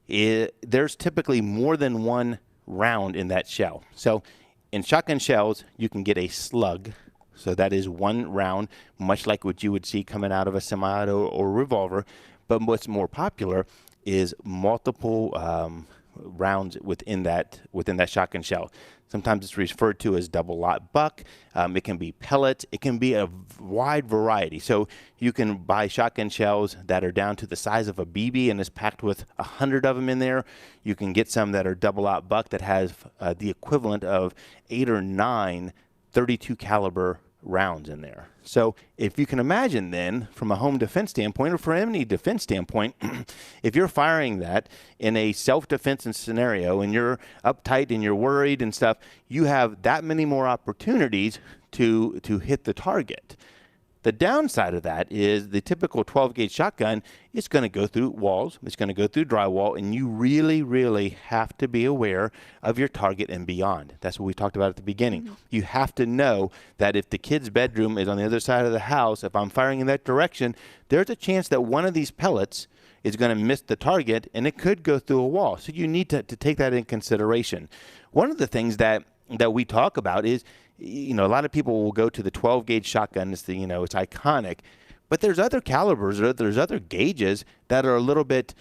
there's typically more than one round in that shell. So in shotgun shells, you can get a slug. So that is one round, much like what you would see coming out of a semi-auto or revolver. But what's more popular is multiple rounds within that shotgun shell. Sometimes it's referred to as double lot buck. It can be pellet. It can be a wide variety. So you can buy shotgun shells that are down to the size of a BB and is packed with 100 of them in there. You can get some that are double lot buck that has the equivalent of 8 or 9 .32 caliber rounds in there. So if you can imagine then, from a home defense standpoint or from any defense standpoint, if you're firing that in a self-defense scenario and you're uptight and you're worried and stuff, you have that many more opportunities to hit the target. The downside of that is the typical 12 gauge shotgun is going to go through walls, it's going to go through drywall, and you really, really have to be aware of your target and beyond. That's what we talked about at the beginning. You have to know that if the kid's bedroom is on the other side of the house, if I'm firing in that direction, there's a chance that one of these pellets is going to miss the target and it could go through a wall. So you need to take that in consideration. One of the things that we talk about is, a lot of people will go to the 12 gauge shotgun. It's it's iconic, but there's other calibers or there's other gauges that are a little bit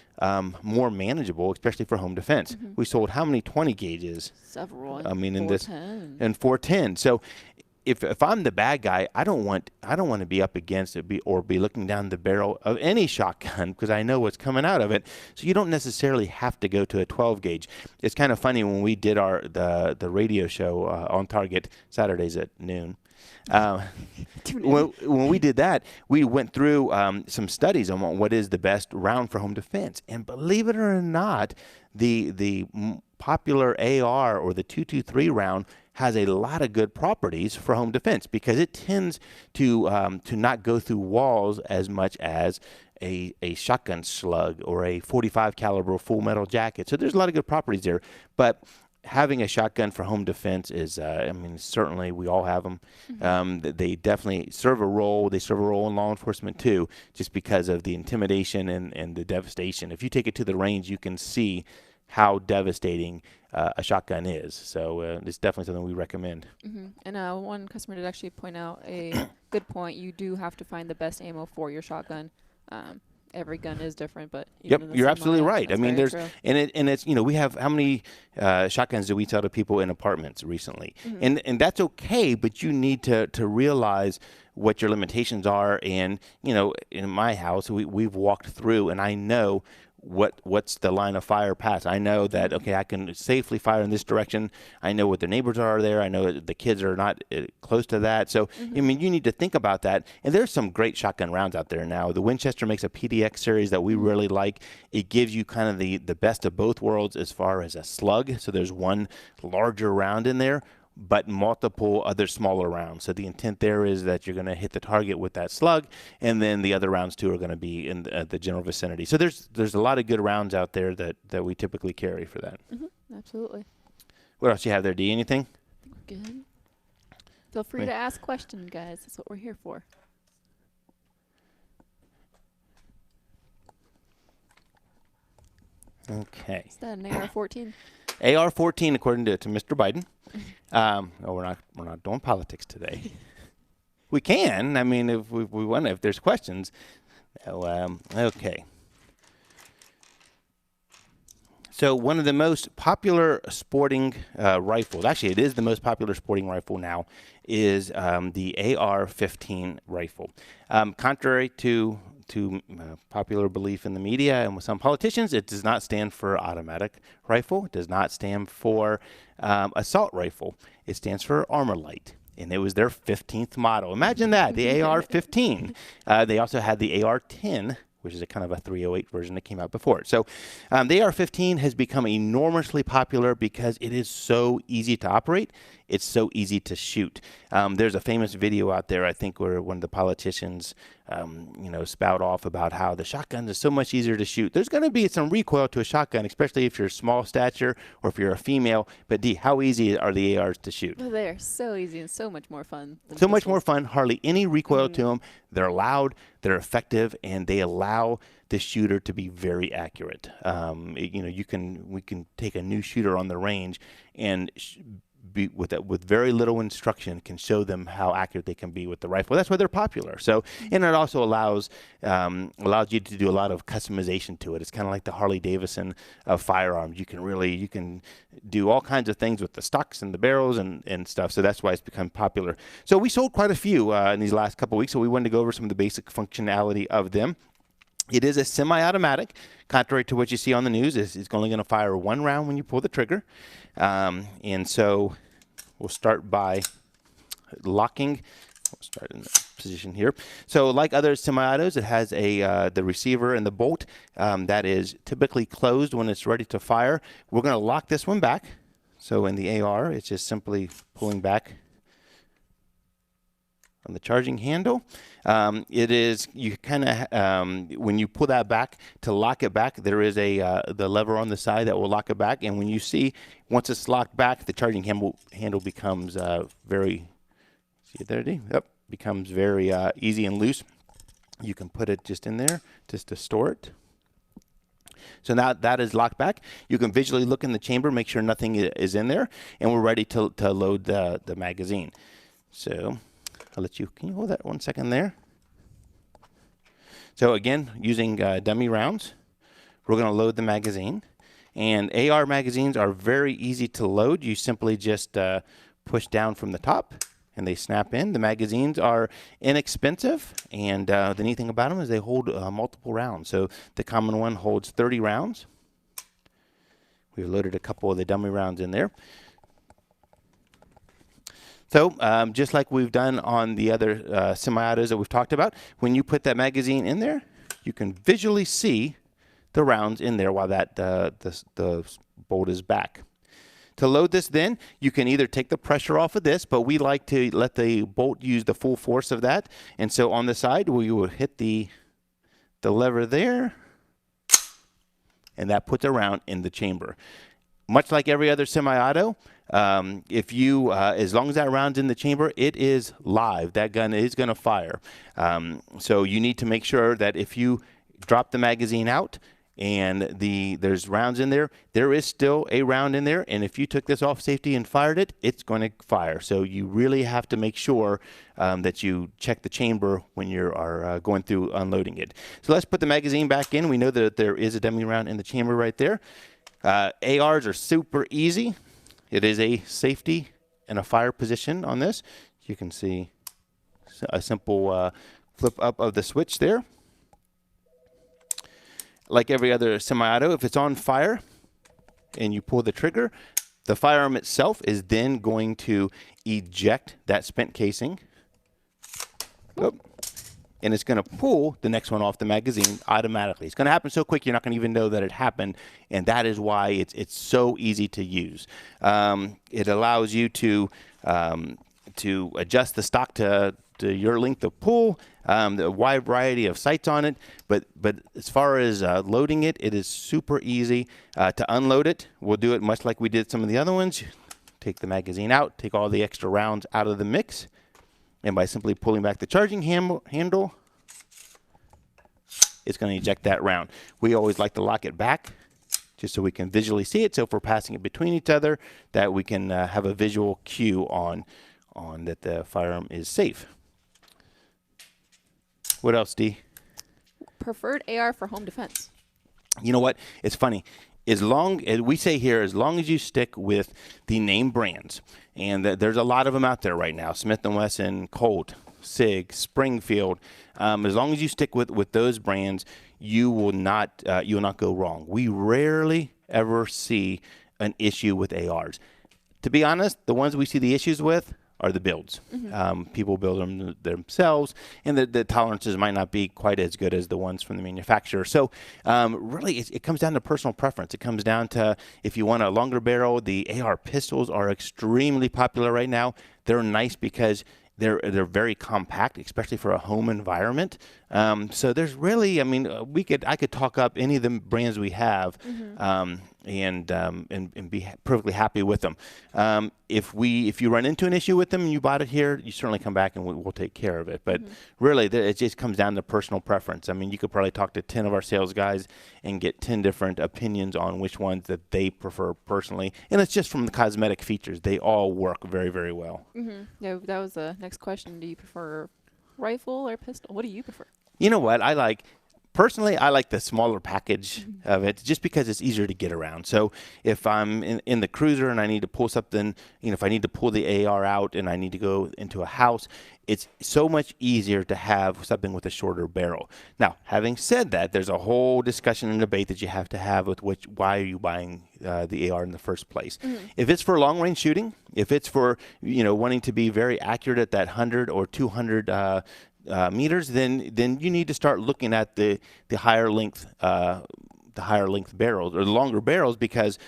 more manageable, especially for home defense. We sold how many 20 gauges? Several. I mean, in 410. So if I'm the bad guy, I don't want to be up against it or be looking down the barrel of any shotgun because I know what's coming out of it. So you don't necessarily have to go to a 12 gauge. It's kind of funny when we did the radio show on Target Saturdays at noon. When we did that, we went through some studies on what is the best round for home defense, and believe it or not, the popular AR or the 223 round has a lot of good properties for home defense because it tends to not go through walls as much as a shotgun slug or a 45 caliber full metal jacket. So there's a lot of good properties there. But having a shotgun for home defense is, certainly we all have them. They definitely serve a role. They serve a role in law enforcement too, just because of the intimidation and the devastation. If you take it to the range, you can see how devastating a shotgun is. So it's definitely something we recommend. And one customer did actually point out a good point. You do have to find the best ammo for your shotgun. Every gun is different, but yep, you're absolutely right. I mean, it's we have how many shotguns do we sell to people in apartments recently, and that's okay, but you need to realize what your limitations are. And in my house, we've walked through, and I know what's the line of fire pass. I know that, okay, I can safely fire in this direction. I know what the neighbors are there. I know the kids are not close to that. So, you need to think about that. And there's some great shotgun rounds out there now. The Winchester makes a PDX series that we really like. It gives you kind of the best of both worlds as far as a slug. So there's one larger round in there, but multiple other smaller rounds. So the intent there is that you're going to hit the target with that slug, and then the other rounds too are going to be in the general vicinity. So there's a lot of good rounds out there that we typically carry for that. Absolutely. What else you have there, D? Anything? Good. Feel free to ask questions, guys. That's what we're here for. Okay. Is that an AR-14? AR-14, according to Mr. Biden. We're not doing politics today. We can. I mean, if we want, if there's questions. Okay. So one of the most popular sporting rifles, actually it is the most popular sporting rifle now, is the AR-15 rifle. Contrary to popular belief in the media and with some politicians, it does not stand for automatic rifle. It does not stand for assault rifle. It stands for Armor Light. And it was their 15th model. Imagine that, the AR-15. They also had the AR-10, which is a kind of a 308 version that came out before. So the AR-15 has become enormously popular because it is so easy to operate. It's so easy to shoot. There's a famous video out there, I think, where one of the politicians, spout off about how the shotgun is so much easier to shoot. There's going to be some recoil to a shotgun, especially if you're small stature or if you're a female. But D, how easy are the ARs to shoot? Well, they're so easy and so much more fun. So much more fun. Hardly any recoil to them. They're loud, they're effective, and they allow the shooter to be very accurate. We can take a new shooter on the range and with very little instruction can show them how accurate they can be with the rifle. That's why they're popular. So, and it also allows you to do a lot of customization to it. It's kind of like the Harley Davidson of firearms. You can do all kinds of things with the stocks and the barrels and stuff. So that's why it's become popular. So we sold quite a few in these last couple of weeks. So we wanted to go over some of the basic functionality of them. It is a semi-automatic, contrary to what you see on the news. It's only going to fire one round when you pull the trigger. And so we'll start by locking. We'll start in the position here. So like other semi-autos, it has the receiver and the bolt that is typically closed when it's ready to fire. We're going to lock this one back. So in the AR, it's just simply pulling back on the charging handle. It is, you kind of, when you pull that back to lock it back, there is the lever on the side that will lock it back. And when you see, once it's locked back, the charging handle becomes very, see it there, D? Yep, becomes very easy and loose. You can put it just in there just to store it. So now that is locked back. You can visually look in the chamber, make sure nothing is in there, and we're ready to load the magazine. So I'll let you, can you hold that 1 second there? So again, using dummy rounds, we're going to load the magazine. And AR magazines are very easy to load. You simply just push down from the top and they snap in. The magazines are inexpensive, and the neat thing about them is they hold multiple rounds. So the common one holds 30 rounds. We've loaded a couple of the dummy rounds in there. So just like we've done on the other semi-autos that we've talked about, when you put that magazine in there, you can visually see the rounds in there while that the bolt is back. To load this then, you can either take the pressure off of this, but we like to let the bolt use the full force of that. And so on the side, we will hit the lever there, and that puts a round in the chamber. Much like every other semi-auto, if you, as long as that round's in the chamber, it is live. That gun is going to fire. So you need to make sure that if you drop the magazine out, and there's rounds in there, there is still a round in there, and if you took this off safety and fired it, it's going to fire. So you really have to make sure that you check the chamber when you are going through unloading it. So let's put the magazine back in. We know that there is a dummy round in the chamber right there. ARs are super easy. It is a safety and a fire position on this. You can see a simple flip up of the switch there. Like every other semi-auto, if it's on fire and you pull the trigger, the firearm itself is then going to eject that spent casing. Oh, and it's going to pull the next one off the magazine automatically. It's going to happen so quick you're not going to even know that it happened, and that is why it's so easy to use. It allows you to adjust the stock to your length of pull, the wide variety of sights on it, but as far as loading it, it is super easy. To unload it, we'll do it much like we did some of the other ones. Take the magazine out, take all the extra rounds out of the mix, and by simply pulling back the charging handle, it's going to eject that round. We always like to lock it back just so we can visually see it. So if we're passing it between each other, that we can have a visual cue on that the firearm is safe. What else, D? Preferred AR for home defense. You know what? It's funny. As long as we say here, as long as you stick with the name brands, and there's a lot of them out there right now, Smith & Wesson, Colt, SIG, Springfield, as long as you stick with those brands, you will not go wrong. We rarely ever see an issue with ARs. To be honest, the ones we see the issues with are the builds. Mm-hmm. People build them themselves, and the tolerances might not be quite as good as the ones from the manufacturer. So really, it comes down to personal preference. It comes down to if you want a longer barrel. The AR pistols are extremely popular right now. They're nice because they're very compact, especially for a home environment. So there's really, I mean, I could talk up any of the brands we have, mm-hmm. And be perfectly happy with them. If you run into an issue with them and you bought it here, you certainly come back and we'll take care of it. But mm-hmm. really, it just comes down to personal preference. I mean, you could probably talk to 10 of our sales guys and get 10 different opinions on which ones that they prefer personally. And it's just from the cosmetic features. They all work very, very well. Mm-hmm. Yeah, that was the next question. Do you prefer rifle or pistol? What do you prefer? You know what? Personally, I like the smaller package of it just because it's easier to get around. So if I'm in the cruiser and I need to pull something, if I need to pull the AR out and I need to go into a house, it's so much easier to have something with a shorter barrel. Now, having said that, there's a whole discussion and debate that you have to have with why are you buying the AR in the first place. Mm-hmm. If it's for long-range shooting, if it's for wanting to be very accurate at that 100 or 200 meters, then you need to start looking at the higher length barrels or the longer barrels, because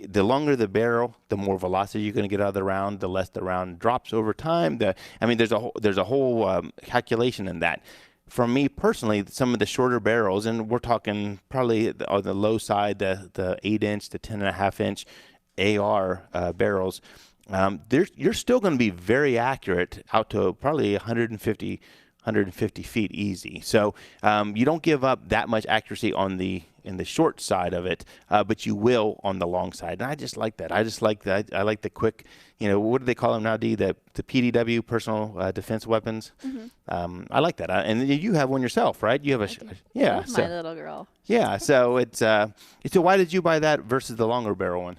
the longer the barrel, the more velocity you're going to get out of the round, the less the round drops over time. There's a whole calculation in that. For me personally, some of the shorter barrels, and we're talking probably on the low side, the 8-inch to 10.5-inch AR barrels, you're still going to be very accurate out to probably 150 feet easy. So you don't give up that much accuracy in the short side of it, but you will on the long side. And I just like that. I just like that. I like the quick, what do they call them now, D? The PDW, personal defense weapons. Mm-hmm. I like that. And you have one yourself, right? You have yeah. I love my little girl. Yeah. So so why did you buy that versus the longer barrel one?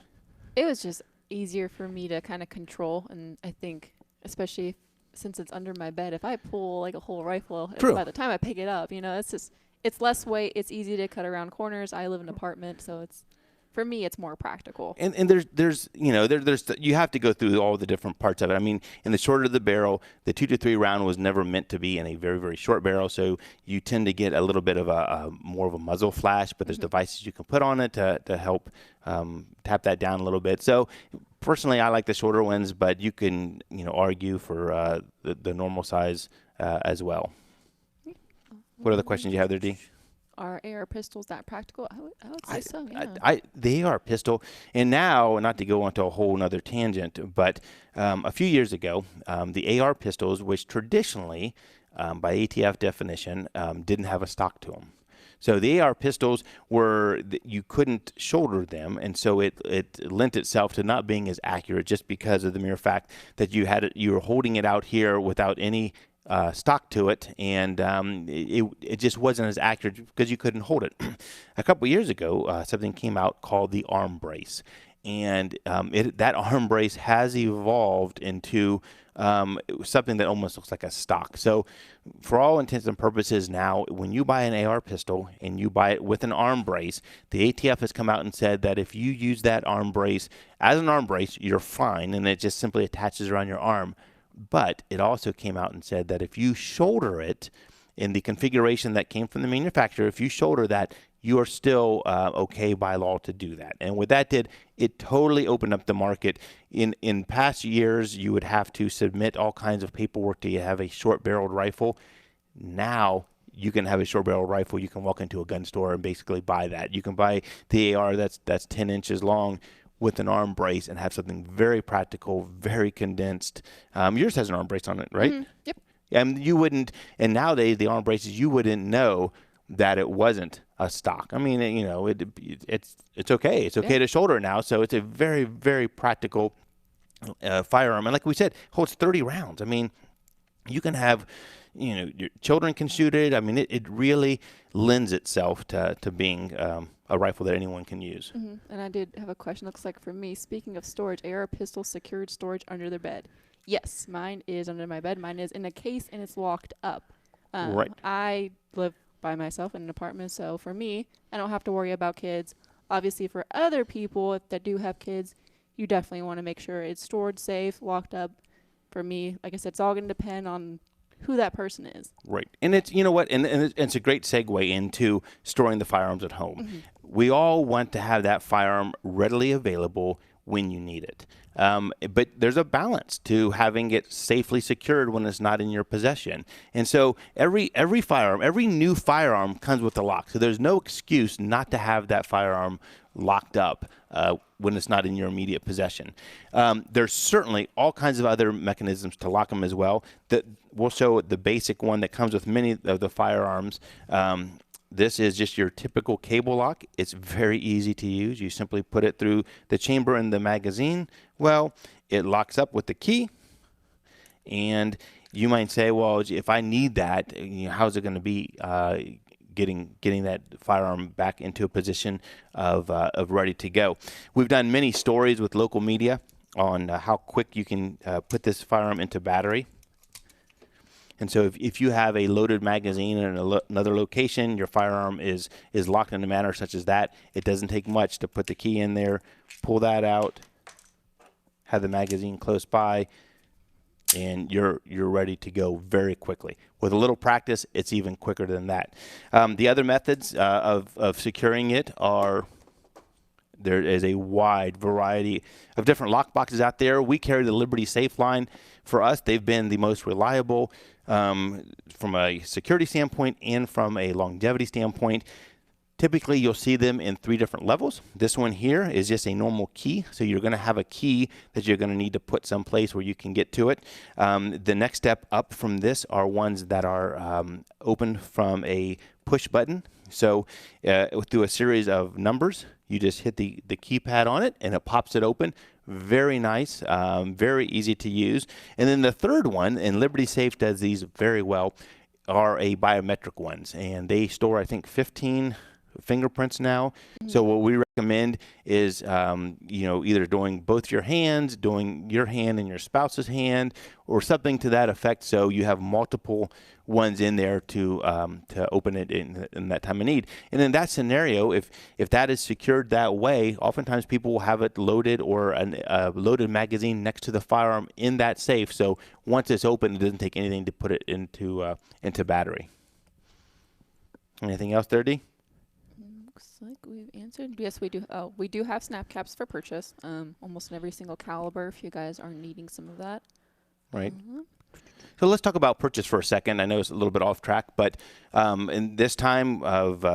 It was just easier for me to kind of control, and I think especially since it's under my bed, if I pull like a whole rifle, by the time I pick it up, it's less weight. It's easy to cut around corners. I live in an apartment, so for me, it's more practical. And there's you have to go through all the different parts of it. I mean, in the shorter the barrel, the 2 to 3 round was never meant to be in a very, very short barrel, so you tend to get a little bit of a more of a muzzle flash, but there's devices you can put on it to help tap that down a little bit. So personally, I like the shorter ones, but you can argue for the normal size as well. What other questions you have there, D? Are AR pistols that practical? I would say so, yeah. They are pistol. And now, not to go onto a whole nother tangent, but a few years ago, the AR pistols, which traditionally, by ATF definition, didn't have a stock to them. So the AR pistols you couldn't shoulder them, and so it lent itself to not being as accurate just because of the mere fact that you were holding it out here without any stock to it, and it just wasn't as accurate because you couldn't hold it. A couple years ago, something came out called the arm brace, and that arm brace has evolved into something that almost looks like a stock. So for all intents and purposes now, when you buy an AR pistol and you buy it with an arm brace, the ATF has come out and said that if you use that arm brace as an arm brace, you're fine, and it just simply attaches around your arm. But it also came out and said that if you shoulder it in the configuration that came from the manufacturer, if you shoulder that, you are still okay by law to do that. And what that did, it totally opened up the market. In past years, you would have to submit all kinds of paperwork to have a short-barreled rifle. Now, you can have a short-barreled rifle. You can walk into a gun store and basically buy that. You can buy the AR that's 10 inches long with an arm brace and have something very practical, very condensed. Yours has an arm brace on it, right? Mm-hmm. Yep. And you wouldn't, and nowadays the arm braces, you wouldn't know that it wasn't a stock. I mean, it's okay. It's okay to shoulder now. So it's a very, very practical firearm. And like we said, holds 30 rounds. I mean, you can have, your children can shoot it. I mean, it really lends itself to being a rifle that anyone can use. Mm-hmm. And I did have a question. Looks like for me, speaking of storage, AR pistol secured storage under the bed. Yes, mine is under my bed. Mine is in a case and it's locked up. Right. I live by myself in an apartment, so for me, I don't have to worry about kids. Obviously, for other people that do have kids, you definitely want to make sure it's stored safe, locked up. For me, like I said, it's all going to depend on who that person is. Right. And it's, and it's a great segue into storing the firearms at home. Mm-hmm. We all want to have that firearm readily available when you need it. But there's a balance to having it safely secured when it's not in your possession. And so every firearm, every new firearm comes with a lock. So there's no excuse not to have that firearm locked up when it's not in your immediate possession. There's certainly all kinds of other mechanisms to lock them as well. That we'll show the basic one that comes with many of the firearms. This is just your typical cable lock. It's very easy to use. You simply put it through the chamber in the magazine. Well, it locks up with the key. And you might say, well, if I need that, how's it going to be getting that firearm back into a position of ready to go? We've done many stories with local media on how quick you can put this firearm into battery. And so if you have a loaded magazine in another location, your firearm is locked in a manner such as that, it doesn't take much to put the key in there, pull that out, have the magazine close by, and you're ready to go very quickly. With a little practice, it's even quicker than that. The other methods of securing it are There is a wide variety of different lock boxes out there. We carry the Liberty Safe line. For us, they've been the most reliable from a security standpoint and from a longevity standpoint. Typically, you'll see them in 3 different levels. This one here is just a normal key. So you're going to have a key that you're going to need to put someplace where you can get to it. The next step up from this are ones that are open from a push button. So through a series of numbers, you just hit the keypad on it and it pops it open. Very nice, very easy to use. And then the third one, and Liberty Safe does these very well, are a biometric ones. And they store, I think, 15 fingerprints now. So what we recommend is either doing both your hands, doing your hand and your spouse's hand, or something to that effect, so you have multiple ones in there to open it in that time of need. And in that scenario, if that is secured that way, oftentimes people will have it loaded or a loaded magazine next to the firearm in that safe, so once it's open, it doesn't take anything to put it into battery. Anything else there, Dee? Looks like we've answered. Yes, we do. Oh, we do have snap caps for purchase. Almost in every single caliber. If you guys are needing some of that. Right. So let's talk about purchase for a second. I know it's a little bit off track, but in this time of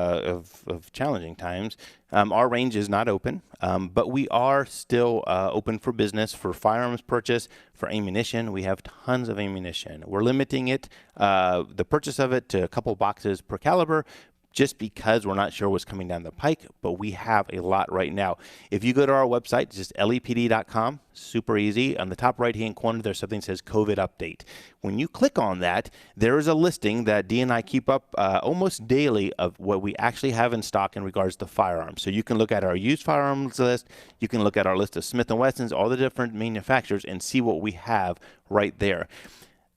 challenging times, our range is not open, but we are still open for business for firearms purchase, for ammunition. We have tons of ammunition. We're limiting it, the purchase of it, to a couple boxes per caliber, just because we're not sure what's coming down the pike, but we have a lot right now. If you go to our website, just lepd.com, super easy. On the top right-hand corner, there's something that says COVID update. When you click on that, there is a listing that Dee and I keep up almost daily of what we actually have in stock in regards to firearms. So you can look at our used firearms list, you can look at our list of Smith & Wessons, all the different manufacturers, and see what we have right there.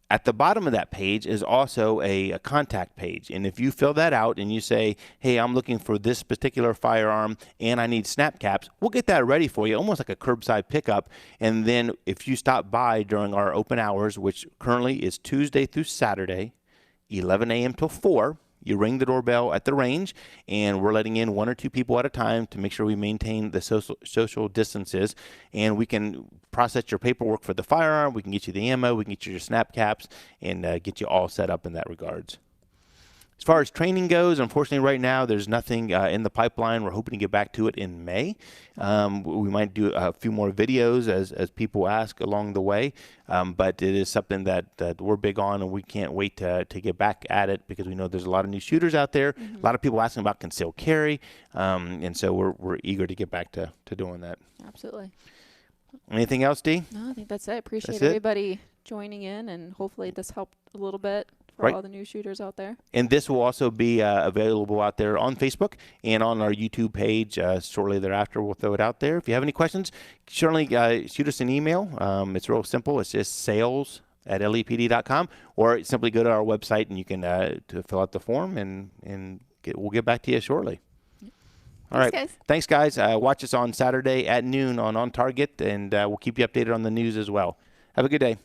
At the bottom of that page is also a contact page. And if you fill that out and you say, hey, I'm looking for this particular firearm and I need snap caps, we'll get that ready for you, almost like a curbside pickup. And then if you stop by during our open hours, which currently is Tuesday through Saturday, 11 a.m. till 4, you ring the doorbell at the range, and we're letting in 1 or 2 people at a time to make sure we maintain the social distances, and we can process your paperwork for the firearm, we can get you the ammo, we can get you your snap caps, and get you all set up in that regards. As far as training goes, unfortunately right now there's nothing in the pipeline. We're hoping to get back to it in May. We might do a few more videos as people ask along the way, but it is something that we're big on, and we can't wait to get back at it, because we know there's a lot of new shooters out there, a lot of people asking about concealed carry, and so we're eager to get back to doing that. Absolutely. Anything else, Dee? No, I think that's it. Appreciate That's it? everybody joining in, and hopefully this helped a little bit for Right. all the new shooters out there. And this will also be available out there on Facebook and on our YouTube page shortly thereafter. We'll throw it out there. If you have any questions, certainly shoot us an email. It's real simple. It's just sales@lepd.com, or simply go to our website and you can to fill out the form, and we'll get back to you shortly. All right. Thanks, guys. Thanks, guys. Watch us on Saturday at noon on Target, and we'll keep you updated on the news as well. Have a good day.